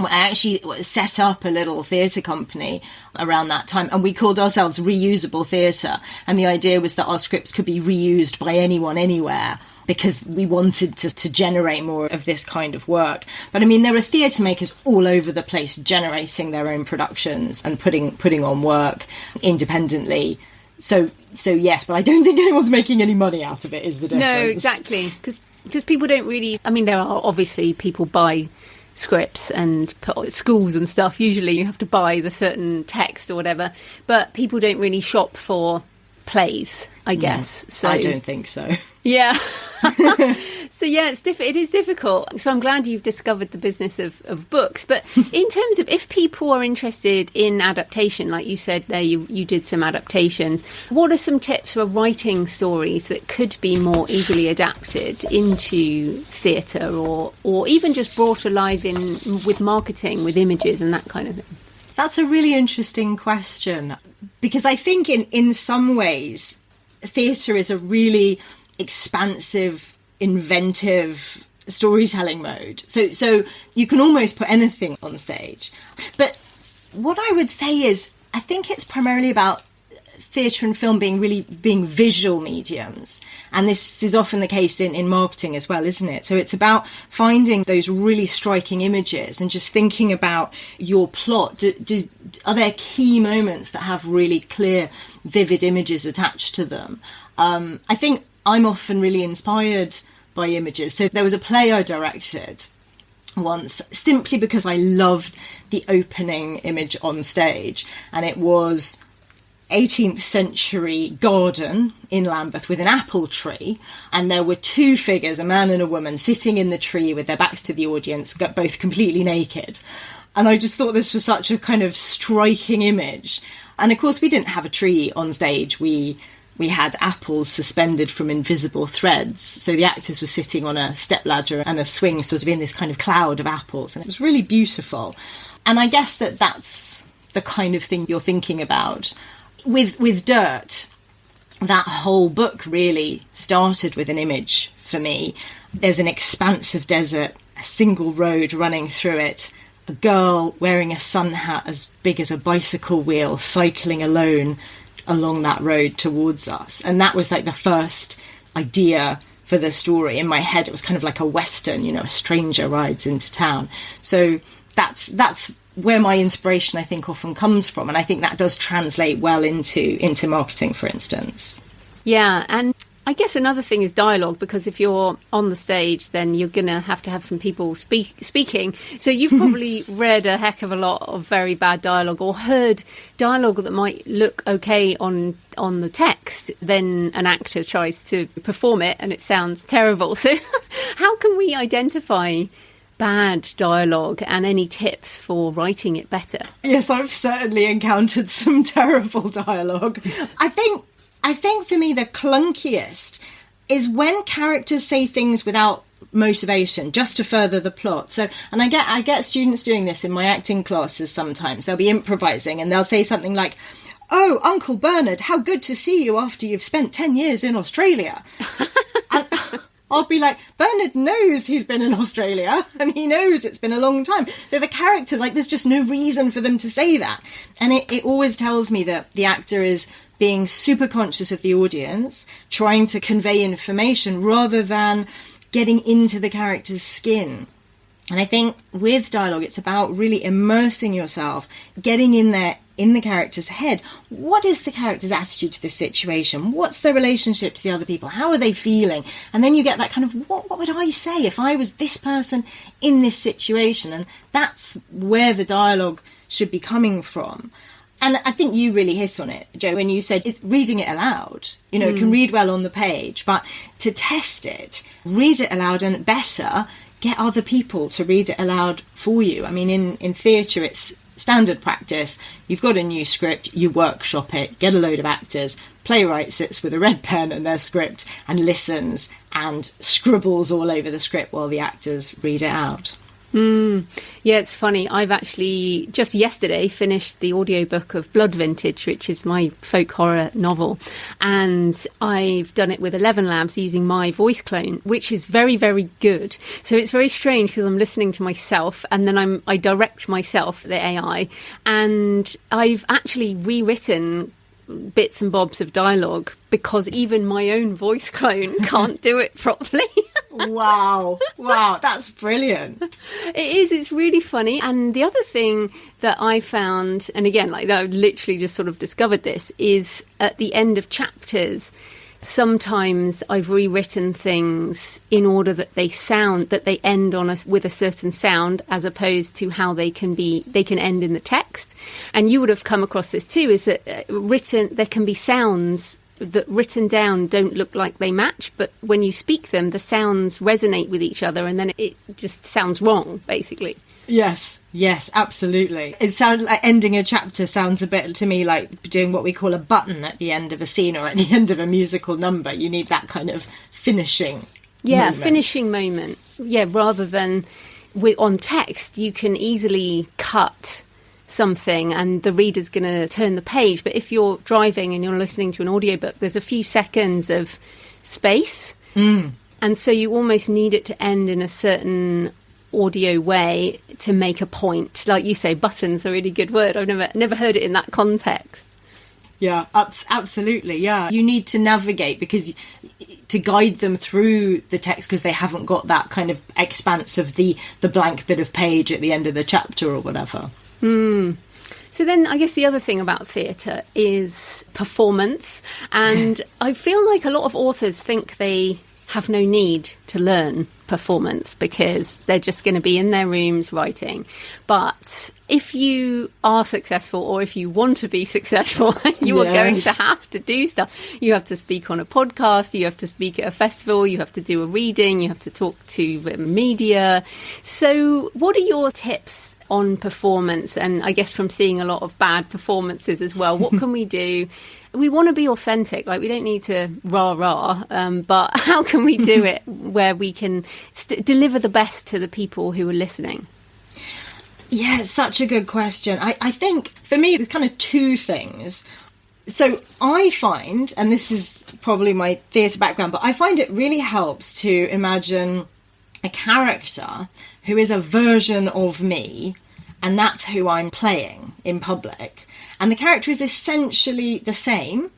actually set up a little theatre company around that time, and we called ourselves Reusable Theatre. And the idea was that our scripts could be reused by anyone, anywhere, because we wanted to generate more of this kind of work. But I mean, there are theatre makers all over the place generating their own productions and putting on work independently. So So yes, but I don't think anyone's making any money out of it, is the difference. No, exactly. Because people don't really... I mean, there are obviously people buy scripts and schools and stuff. Usually you have to buy the certain text or whatever. But people don't really shop for plays, I guess. So I don't think so. Yeah. So yeah, it is difficult. So I'm glad you've discovered the business of books. But in terms of if people are interested in adaptation, like you said there, you did some adaptations. What are some tips for writing stories that could be more easily adapted into theatre or even just brought alive with marketing, with images and that kind of thing? That's a really interesting question, because I think in some ways theatre is a really expansive, inventive storytelling mode. So you can almost put anything on stage. But what I would say is, I think it's primarily about theatre and film being visual mediums. And this is often the case in marketing as well, isn't it? So it's about finding those really striking images and just thinking about your plot. Are there key moments that have really clear, vivid images attached to them? I think I'm often really inspired by images. So there was a play I directed once simply because I loved the opening image on stage, and it was 18th century garden in Lambeth with an apple tree, and there were two figures, a man and a woman, sitting in the tree with their backs to the audience, both completely naked. And I just thought this was such a kind of striking image. And of course we didn't have a tree on stage, we had apples suspended from invisible threads. So the actors were sitting on a stepladder and a swing sort of in this kind of cloud of apples. And it was really beautiful. And I guess that's the kind of thing you're thinking about. With Dirt, that whole book really started with an image for me. There's an expansive desert, a single road running through it, a girl wearing a sun hat as big as a bicycle wheel, cycling alone along that road towards us. And that was like the first idea for the story. In my head, it was kind of like a Western, a stranger rides into town. So that's where my inspiration, I think, often comes from. And I think that does translate well into marketing, for instance. Yeah, and I guess another thing is dialogue, because if you're on the stage, then you're going to have some people speaking. So you've probably read a heck of a lot of very bad dialogue, or heard dialogue that might look okay on the text. Then an actor tries to perform it and it sounds terrible. So how can we identify bad dialogue, and any tips for writing it better? Yes, I've certainly encountered some terrible dialogue. I think for me the clunkiest is when characters say things without motivation, just to further the plot. So, and I get students doing this in my acting classes sometimes. They'll be improvising and they'll say something like, "Oh, Uncle Bernard, how good to see you after you've spent 10 years in Australia." And I'll be like, Bernard knows he's been in Australia and he knows it's been a long time. So the character, there's just no reason for them to say that. And it always tells me that the actor is being super conscious of the audience, trying to convey information rather than getting into the character's skin. And I think with dialogue, it's about really immersing yourself, getting in there in the character's head. What is the character's attitude to this situation? What's their relationship to the other people? How are they feeling? And then you get that kind of, what would I say if I was this person in this situation? And that's where the dialogue should be coming from. And I think you really hit on it, Jo, when you said it's reading it aloud. It can read well on the page, but to test it, read it aloud, and better, get other people to read it aloud for you. I mean, in theatre, it's standard practice. You've got a new script, you workshop it, get a load of actors, playwright sits with a red pen and their script and listens and scribbles all over the script while the actors read it out. Yeah, it's funny. I've actually just yesterday finished the audiobook of Blood Vintage, which is my folk horror novel. And I've done it with 11 Labs using my voice clone, which is very, very good. So it's very strange because I'm listening to myself and then I direct myself, the AI. And I've actually rewritten bits and bobs of dialogue because even my own voice clone can't do it properly. Wow, that's brilliant. It is, it's really funny. And the other thing that I found, and again, like I literally just sort of discovered this, is at the end of chapters, sometimes I've rewritten things in order that they end on with a certain sound, as opposed to how they can end in the text. And you would have come across this too, is that there can be sounds that written down don't look like they match, but when you speak them, the sounds resonate with each other, and then it just sounds wrong, basically. Yes, absolutely. It sounds like ending a chapter sounds a bit to me like doing what we call a button at the end of a scene or at the end of a musical number. You need that kind of finishing moment. Finishing moment. Yeah, rather than on text, you can easily cut something and the reader's going to turn the page. But if you're driving and you're listening to an audiobook, there's a few seconds of space. And so you almost need it to end in a certain audio way to make a point. Like you say, button's a really good word. I've never heard it in that context. Yeah, absolutely. Yeah, you need to navigate to guide them through the text, because they haven't got that kind of expanse of the blank bit of page at the end of the chapter or whatever. So then I guess the other thing about theatre is performance. And I feel like a lot of authors think they have no need to learn performance because they're just going to be in their rooms writing. But if you are successful, or if you want to be successful, you are going to have to do stuff. You have to speak on a podcast, you have to speak at a festival, you have to do a reading, you have to talk to media. So what are your tips on performance? And I guess from seeing a lot of bad performances as well, what can we do? We want to be authentic, like we don't need to rah-rah, but how can we do it where we can deliver the best to the people who are listening? Yeah, it's such a good question. I think for me, there's kind of two things. So I find, and this is probably my theatre background, but I find it really helps to imagine a character who is a version of me, and that's who I'm playing in public. And the character is essentially the same.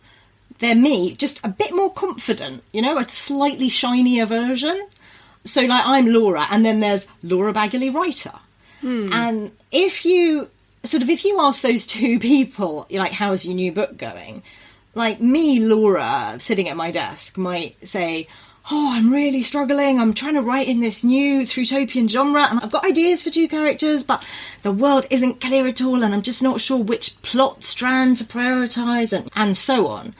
They're me, just a bit more confident, a slightly shinier version. So like I'm Laura, and then there's Laura Baggaley, writer. And if you ask those two people, like, how's your new book going? Like me, Laura, sitting at my desk, might say, oh, I'm really struggling. I'm trying to write in this new utopian genre, and I've got ideas for two characters, but the world isn't clear at all, and I'm just not sure which plot strand to prioritise, and so on.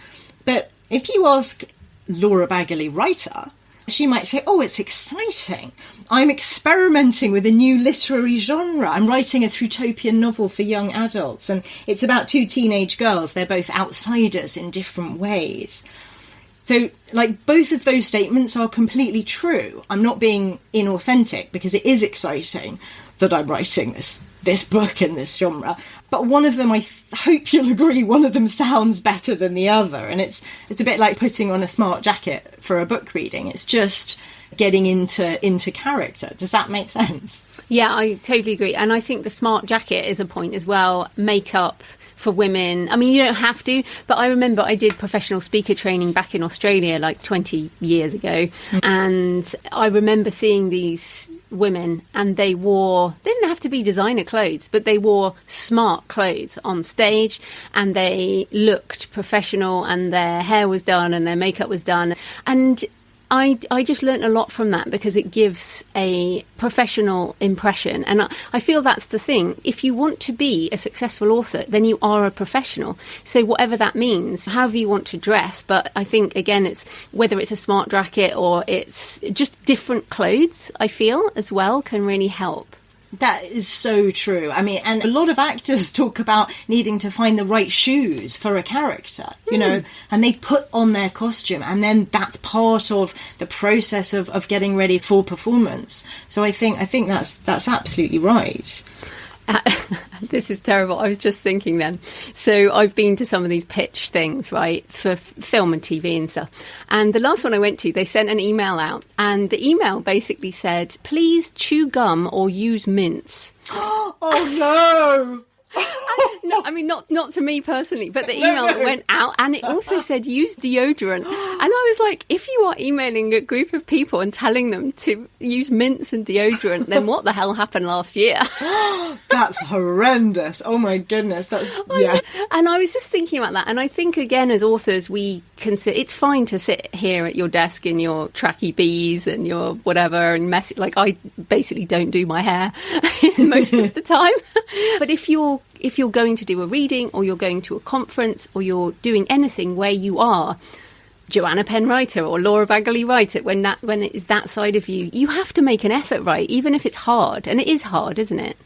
But if you ask Laura Baggaley, writer, she might say, oh, it's exciting. I'm experimenting with a new literary genre. I'm writing a utopian novel for young adults, and it's about two teenage girls. They're both outsiders in different ways. So, like, both of those statements are completely true. I'm not being inauthentic, because it is exciting that I'm writing this book in this genre. But one of them, I hope you'll agree, one of them sounds better than the other. And it's a bit like putting on a smart jacket for a book reading. It's just getting into character. Does that make sense? Yeah, I totally agree. And I think the smart jacket is a point as well. Makeup for women. I mean, you don't have to, but I remember I did professional speaker training back in Australia like 20 years ago. And I remember seeing these women, and they didn't have to be designer clothes, but they wore smart clothes on stage, and they looked professional, and their hair was done and their makeup was done. And I just learnt a lot from that, because it gives a professional impression. And I feel that's the thing. If you want to be a successful author, then you are a professional. So whatever that means, however you want to dress. But I think, again, it's whether it's a smart jacket or it's just different clothes, I feel, as well, can really help. That is so true. I mean, and a lot of actors talk about needing to find the right shoes for a character, and they put on their costume, and then that's part of the process of getting ready for performance. So I think that's absolutely right. This is terrible. I was just thinking then. So I've been to some of these pitch things, right, for film and TV and stuff. And the last one I went to, they sent an email out. And the email basically said, please chew gum or use mints. Oh, no. No, I mean, not to me personally, but the email that went out, and it also said use deodorant. And I was like, if you are emailing a group of people and telling them to use mints and deodorant, then what the hell happened last year? That's horrendous. Oh my goodness. Yeah. And I was just thinking about that. And I think, again, as authors, we consider it's fine to sit here at your desk in your tracky bees and your whatever and messy. Like, I basically don't do my hair most of the time. But if you're going to do a reading, or you're going to a conference, or you're doing anything where you are Joanna Penn writer or Laura Baggaley writer, when it is that side of you, you have to make an effort, right? Even if it's hard. And it is hard, isn't it?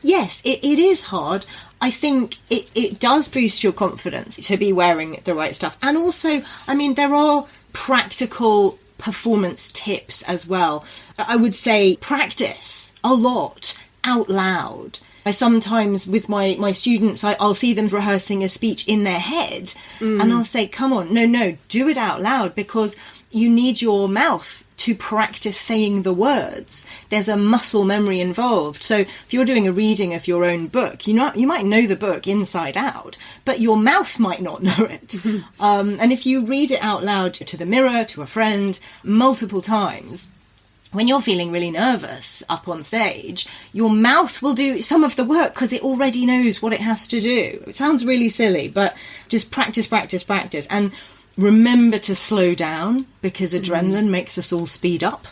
Yes, it is hard. I think it does boost your confidence to be wearing the right stuff. And also, I mean, there are practical performance tips as well. I would say practice a lot out loud. I sometimes, with my students, I'll see them rehearsing a speech in their head, and I'll say, come on, no, do it out loud, because you need your mouth to practice saying the words. There's a muscle memory involved. So if you're doing a reading of your own book, you might know the book inside out, but your mouth might not know it. And if you read it out loud to the mirror, to a friend, multiple times, when you're feeling really nervous up on stage, your mouth will do some of the work because it already knows what it has to do. It sounds really silly, but just practice. And remember to slow down, because adrenaline makes us all speed up.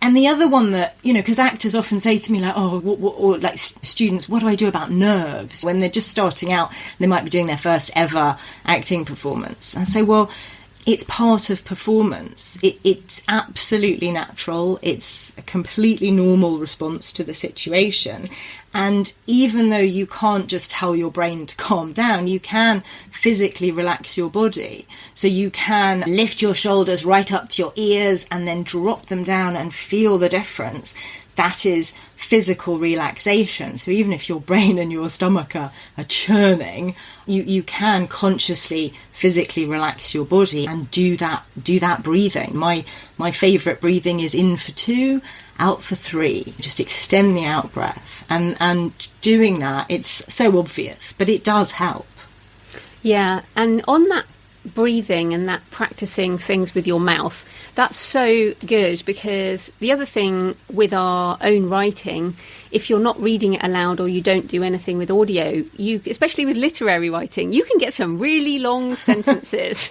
And the other one that, because actors often say to me, like, or like students, what do I do about nerves? When they're just starting out, they might be doing their first ever acting performance. And I say, well, it's part of performance. It's absolutely natural. It's a completely normal response to the situation. And even though you can't just tell your brain to calm down, you can physically relax your body. So you can lift your shoulders right up to your ears and then drop them down and feel the difference. That is physical relaxation. So even if your brain and your stomach are churning, you can consciously physically relax your body and do that breathing. My favourite breathing is in for 2, out for 3. Just extend the out breath. And doing that, it's so obvious, but it does help. Yeah, and on that breathing and that practicing things with your mouth, that's so good, because the other thing with our own writing, if you're not reading it aloud or you don't do anything with audio, especially with literary writing, you can get some really long sentences.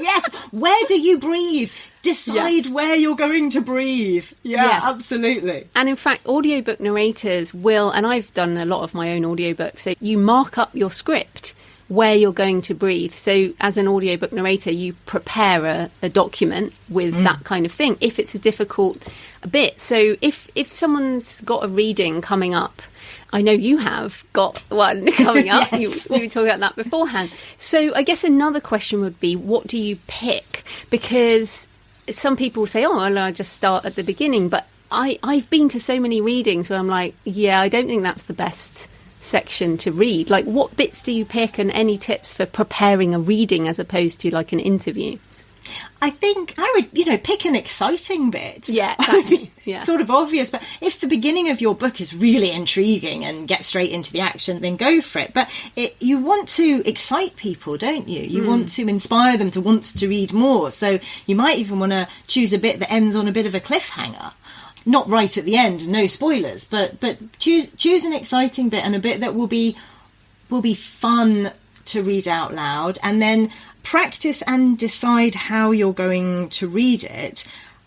Yes, where do you breathe? Decide where you're going to breathe. Yeah, yes. Absolutely. And in fact, audiobook narrators will, and I've done a lot of my own audiobooks, so you mark up your script where you're going to breathe. So as an audiobook narrator, you prepare a document with that kind of thing, if it's a difficult bit. So if someone's got a reading coming up, I know you have got one coming up. Yes. We were talking about that beforehand. So I guess another question would be, what do you pick? Because some people say, oh, well, I just start at the beginning. But I've been to so many readings where I'm like, yeah, I don't think that's the best section to read. Like, what bits do you pick, and any tips for preparing a reading as opposed to like an interview? I think I would, pick an exciting bit. Yeah, exactly. Yeah. Sort of obvious, but if the beginning of your book is really intriguing and get straight into the action, then go for it. But you want to excite people, don't you? You want to inspire them to want to read more. So you might even want to choose a bit that ends on a bit of a cliffhanger. Not right at the end, no spoilers, but choose an exciting bit and a bit that will be fun to read out loud, and then practice and decide how you're going to read it,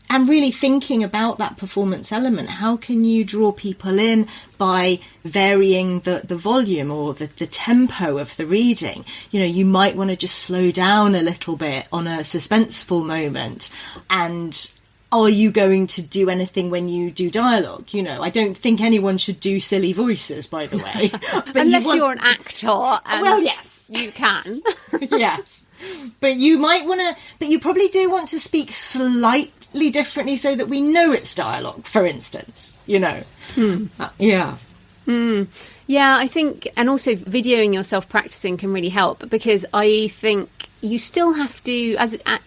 and really thinking about that performance element. How can you draw people in by varying the volume or the tempo of the reading? You might want to just slow down a little bit on a suspenseful moment. And are you going to do anything when you do dialogue? I don't think anyone should do silly voices, by the way. But unless you're an actor. Well, yes. You can. Yes. But you might want to, but you probably do want to speak slightly differently so that we know it's dialogue, for instance, Yeah. Yeah, I think, and also videoing yourself practicing can really help, because I think you still have to,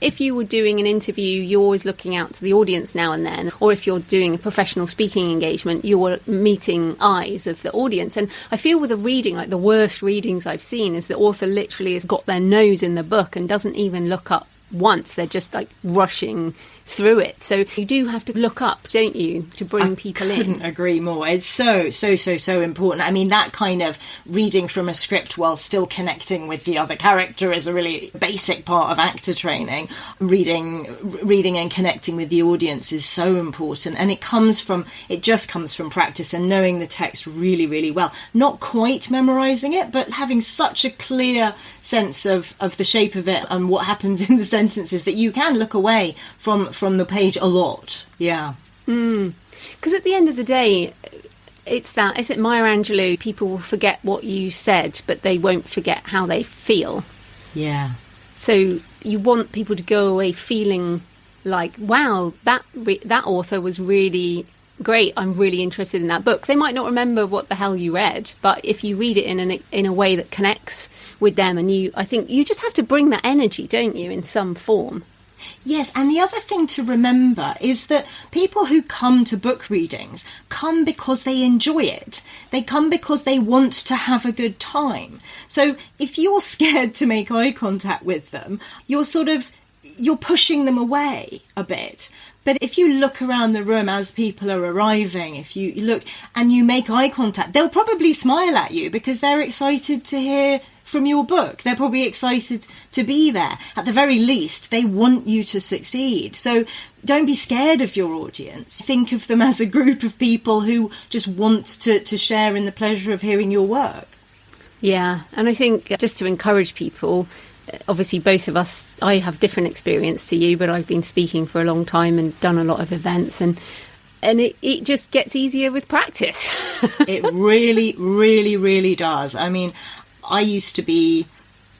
if you were doing an interview, you're always looking out to the audience now and then, or if you're doing a professional speaking engagement, you're meeting eyes of the audience. And I feel with a reading, like the worst readings I've seen is the author literally has got their nose in the book and doesn't even look up once. They're just like rushing through it. So you do have to look up, don't you, to bring people in. I couldn't agree more. It's so important. I mean, that kind of reading from a script while still connecting with the other character is a really basic part of actor training. Reading and connecting with the audience is so important, and it just comes from practice and knowing the text really, really well. Not quite memorizing it, but having such a clear sense of the shape of it and what happens in the sentences that you can look away from the page a lot. Yeah. Because at the end of the day, is it Maya Angelou, people will forget what you said, but they won't forget how they feel. Yeah. So you want people to go away feeling like, wow, that author was really great. I'm really interested in that book. They might not remember what the hell you read, but if you read it in a way that connects with them, and I think you just have to bring that energy, don't you, in some form. Yes, and the other thing to remember is that people who come to book readings come because they enjoy it. They come because they want to have a good time. So if you're scared to make eye contact with them, you're pushing them away a bit. But if you look around the room as people are arriving, if you look and you make eye contact, they'll probably smile at you because they're excited to hear from your book. They're probably excited to be there. At the very least, they want you to succeed. So don't be scared of your audience. Think of them as a group of people who just want to share in the pleasure of hearing your work. Yeah, and I think just to encourage people, obviously both of us, I have different experience to you, but I've been speaking for a long time and done a lot of events, and it just gets easier with practice. It really, really, really does. I mean, I used to be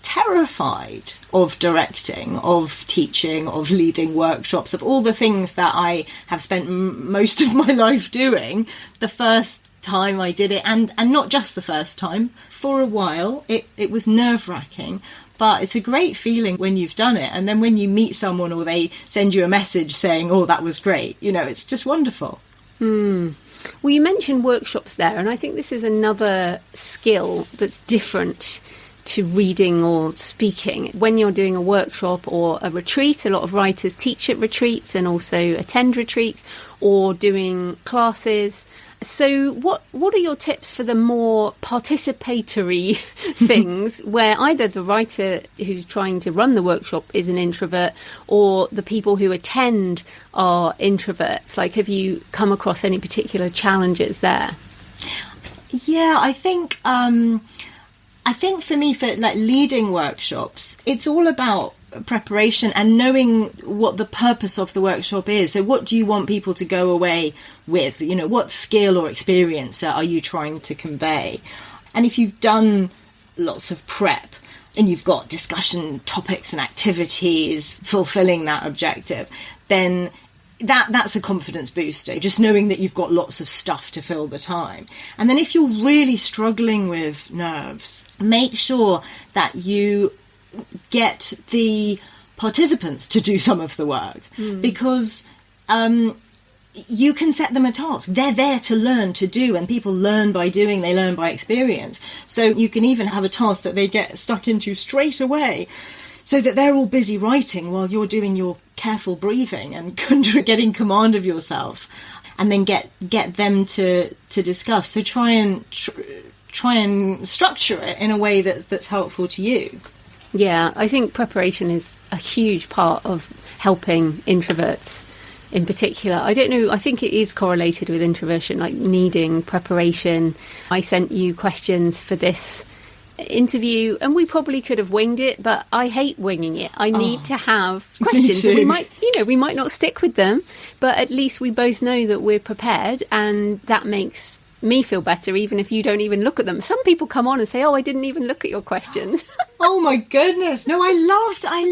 terrified of directing, of teaching, of leading workshops, of all the things that I have spent most of my life doing. The first time I did it, and not just the first time, for a while, it was nerve-wracking. But it's a great feeling when you've done it. And then when you meet someone or they send you a message saying, oh, that was great, it's just wonderful. Well, you mentioned workshops there, and I think this is another skill that's different to reading or speaking. When you're doing a workshop or a retreat, a lot of writers teach at retreats and also attend retreats, or doing classes. So what are your tips for the more participatory things where either the writer who's trying to run the workshop is an introvert or the people who attend are introverts? Like, have you come across any particular challenges there? Yeah, I think for me, for like leading workshops, it's all about preparation and knowing what the purpose of the workshop is. So what do you want people to go away with? What skill or experience are you trying to convey? And if you've done lots of prep and you've got discussion topics and activities fulfilling that objective, then that's a confidence booster, just knowing that you've got lots of stuff to fill the time. And then if you're really struggling with nerves, make sure that you get the participants to do some of the work, because you can set them a task. They're there to learn to do, and people learn by doing, they learn by experience. So you can even have a task that they get stuck into straight away, so that they're all busy writing while you're doing your careful breathing and getting command of yourself, and then get them to discuss. So try and structure it in a way that's helpful to you. Yeah, I think preparation is a huge part of helping introverts in particular. I don't know, I think it is correlated with introversion, like needing preparation. I sent you questions for this interview and we probably could have winged it, but I hate winging it. I need to have questions. And we might not stick with them, but at least we both know that we're prepared, and that makes me feel better, even if you don't even look at them. Some people come on and say, oh, I didn't even look at your questions. Oh my goodness. No, I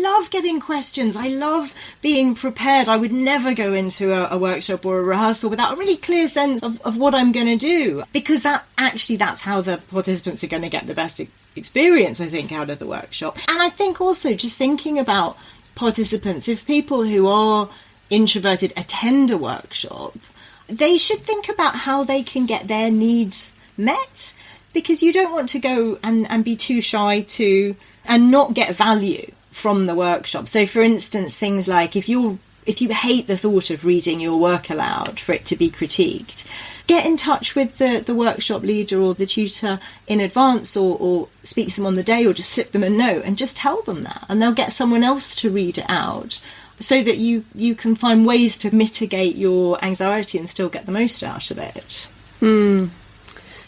love getting questions. I love being prepared. I would never go into a workshop or a rehearsal without a really clear sense of what I'm going to do, because that's how the participants are going to get the best experience, I think, out of the workshop. And I think also just thinking about participants, if people who are introverted attend a workshop, they should think about how they can get their needs met, because you don't want to go and be too shy to and not get value from the workshop. So for instance, things like if you hate the thought of reading your work aloud for it to be critiqued, get in touch with the workshop leader or the tutor in advance, or speak to them on the day, or just slip them a note and just tell them that, and they'll get someone else to read it out, so that you can find ways to mitigate your anxiety and still get the most out of it.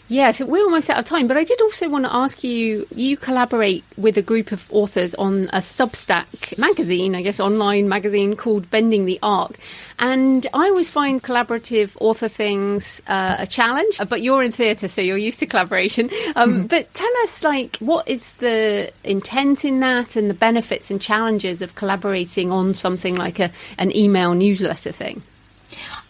Yeah, so we're almost out of time, but I did also want to ask you, you collaborate with a group of authors on a Substack magazine, I guess online magazine, called Bending the Arc. And I always find collaborative author things a challenge, but you're in theatre, so you're used to collaboration. But tell us, what is the intent in that, and the benefits and challenges of collaborating on something like an email newsletter thing?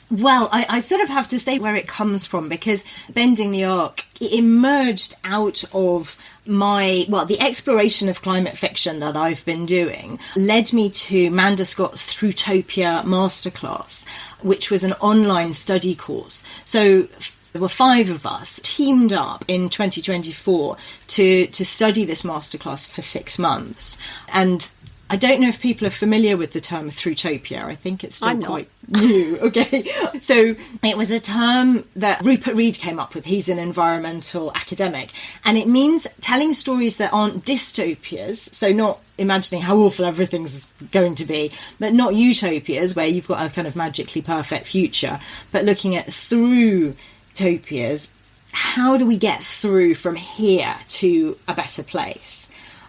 Well, I sort of have to say where it comes from, because Bending the Arc, it emerged out of the exploration of climate fiction that I've been doing led me to Manda Scott's Throughtopia Masterclass, which was an online study course. So there were 5 of us teamed up in 2024 to study this masterclass for 6 months. And I don't know if people are familiar with the term Throughtopia. I think it's still quite new. Okay. So it was a term that Rupert Reed came up with. He's an environmental academic. And it means telling stories that aren't dystopias. So not imagining how awful everything's going to be, but not utopias where you've got a kind of magically perfect future, but looking at through-topias. How do we get through from here to a better place?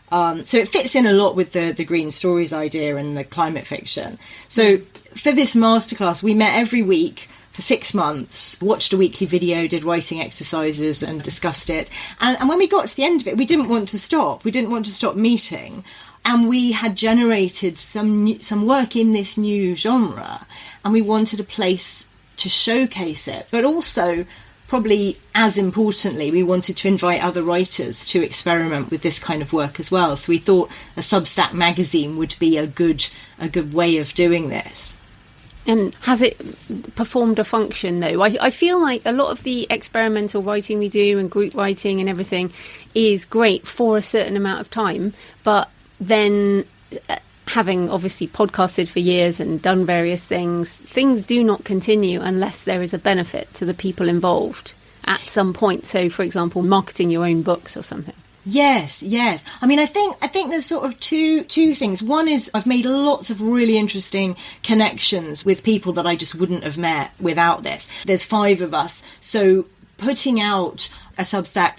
So it fits in a lot with the green stories idea and the climate fiction. So for this masterclass, we met every week for 6 months, watched a weekly video, did writing exercises and discussed it. And when we got to the end of it, we didn't want to stop. We didn't want to stop meeting. And we had generated some work in this new genre, and we wanted a place to showcase it, but also, probably as importantly, we wanted to invite other writers to experiment with this kind of work as well. So we thought a Substack magazine would be a good way of doing this. And has it performed a function, though? I feel like a lot of the experimental writing we do and group writing and everything is great for a certain amount of time, but then having obviously podcasted for years and done various things do not continue unless there is a benefit to the people involved at some point. So, for example, marketing your own books or something. Yes. I mean, I think there's sort of two things. One is I've made lots of really interesting connections with people that I just wouldn't have met without this. There's 5 of us, so putting out a Substack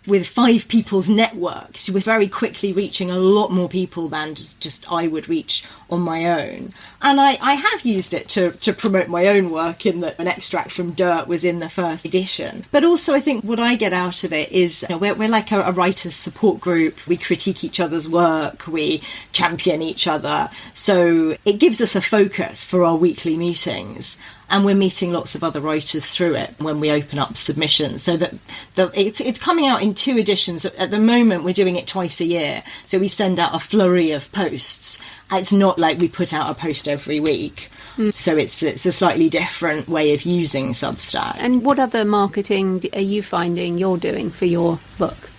with 5 people's networks, we're very quickly reaching a lot more people than just I would reach on my own. And I have used it to promote my own work, in that an extract from Dirt was in the first edition. But also I think what I get out of it is, we're like a writer's support group. We critique each other's work, we champion each other. So it gives us a focus for our weekly meetings. And we're meeting lots of other writers through it when we open up submissions. So that it's coming out in 2 editions. At the moment, we're doing it twice a year. So we send out a flurry of posts. It's not like we put out a post every week. So it's a slightly different way of using Substack. And what other marketing are you finding you're doing for your book?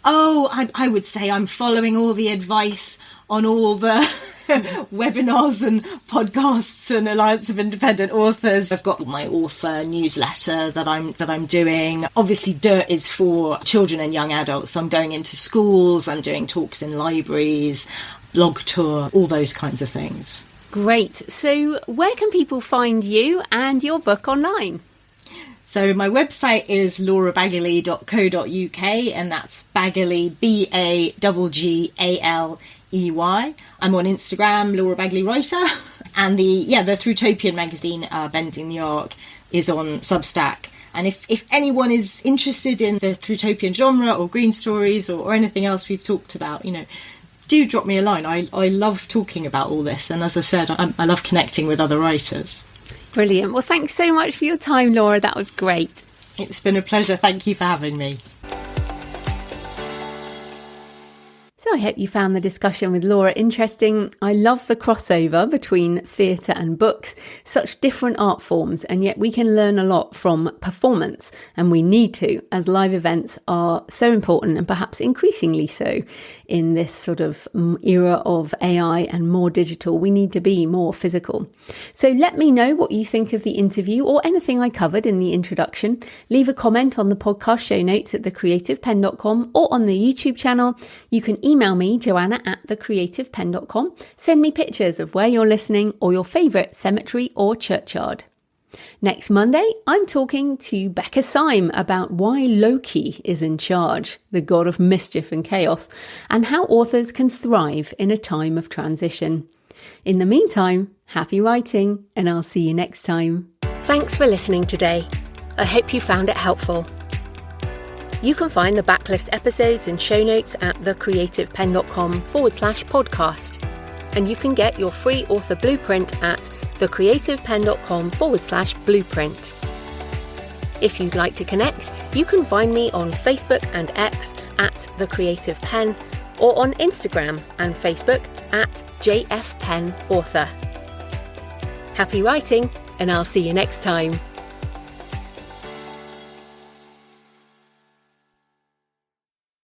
Oh, I would say I'm following all the advice on all the webinars and podcasts and Alliance of Independent Authors. I've got my author newsletter that I'm doing. Obviously, Dirt is for children and young adults, so I'm going into schools, I'm doing talks in libraries, blog tour, all those kinds of things. Great. So where can people find you and your book online? So my website is laurabaggaley.co.uk, and that's Baggaley, Baggaley. I'm on Instagram, Laura Baggaley Writer, and the Throughotopian magazine, Bending the Arc, is on Substack. And if anyone is interested in the Throughotopian genre or green stories or anything else we've talked about, do drop me a line. I love talking about all this, and as I said, I love connecting with other writers. Brilliant. Well, thanks so much for your time, Laura. That was great. It's been a pleasure. Thank you for having me. I hope you found the discussion with Laura interesting. I love the crossover between theatre and books, such different art forms, and yet we can learn a lot from performance, and we need to, as live events are so important and perhaps increasingly so in this sort of era of AI and more digital. We need to be more physical. So let me know what you think of the interview or anything I covered in the introduction. Leave a comment on the podcast show notes at thecreativepenn.com or on the YouTube channel. You can email me, joanna@thecreativepenn.com. Send me pictures of where you're listening or your favourite cemetery or churchyard. Next Monday, I'm talking to Becca Syme about why Loki is in charge, the god of mischief and chaos, and how authors can thrive in a time of transition. In the meantime, happy writing, and I'll see you next time. Thanks for listening today. I hope you found it helpful. You can find the backlist episodes and show notes at thecreativepenn.com/podcast. And you can get your free author blueprint at thecreativepenn.com/blueprint. If you'd like to connect, you can find me on Facebook and X at thecreativepenn or on Instagram and Facebook at JFPennAuthor. Happy writing, and I'll see you next time.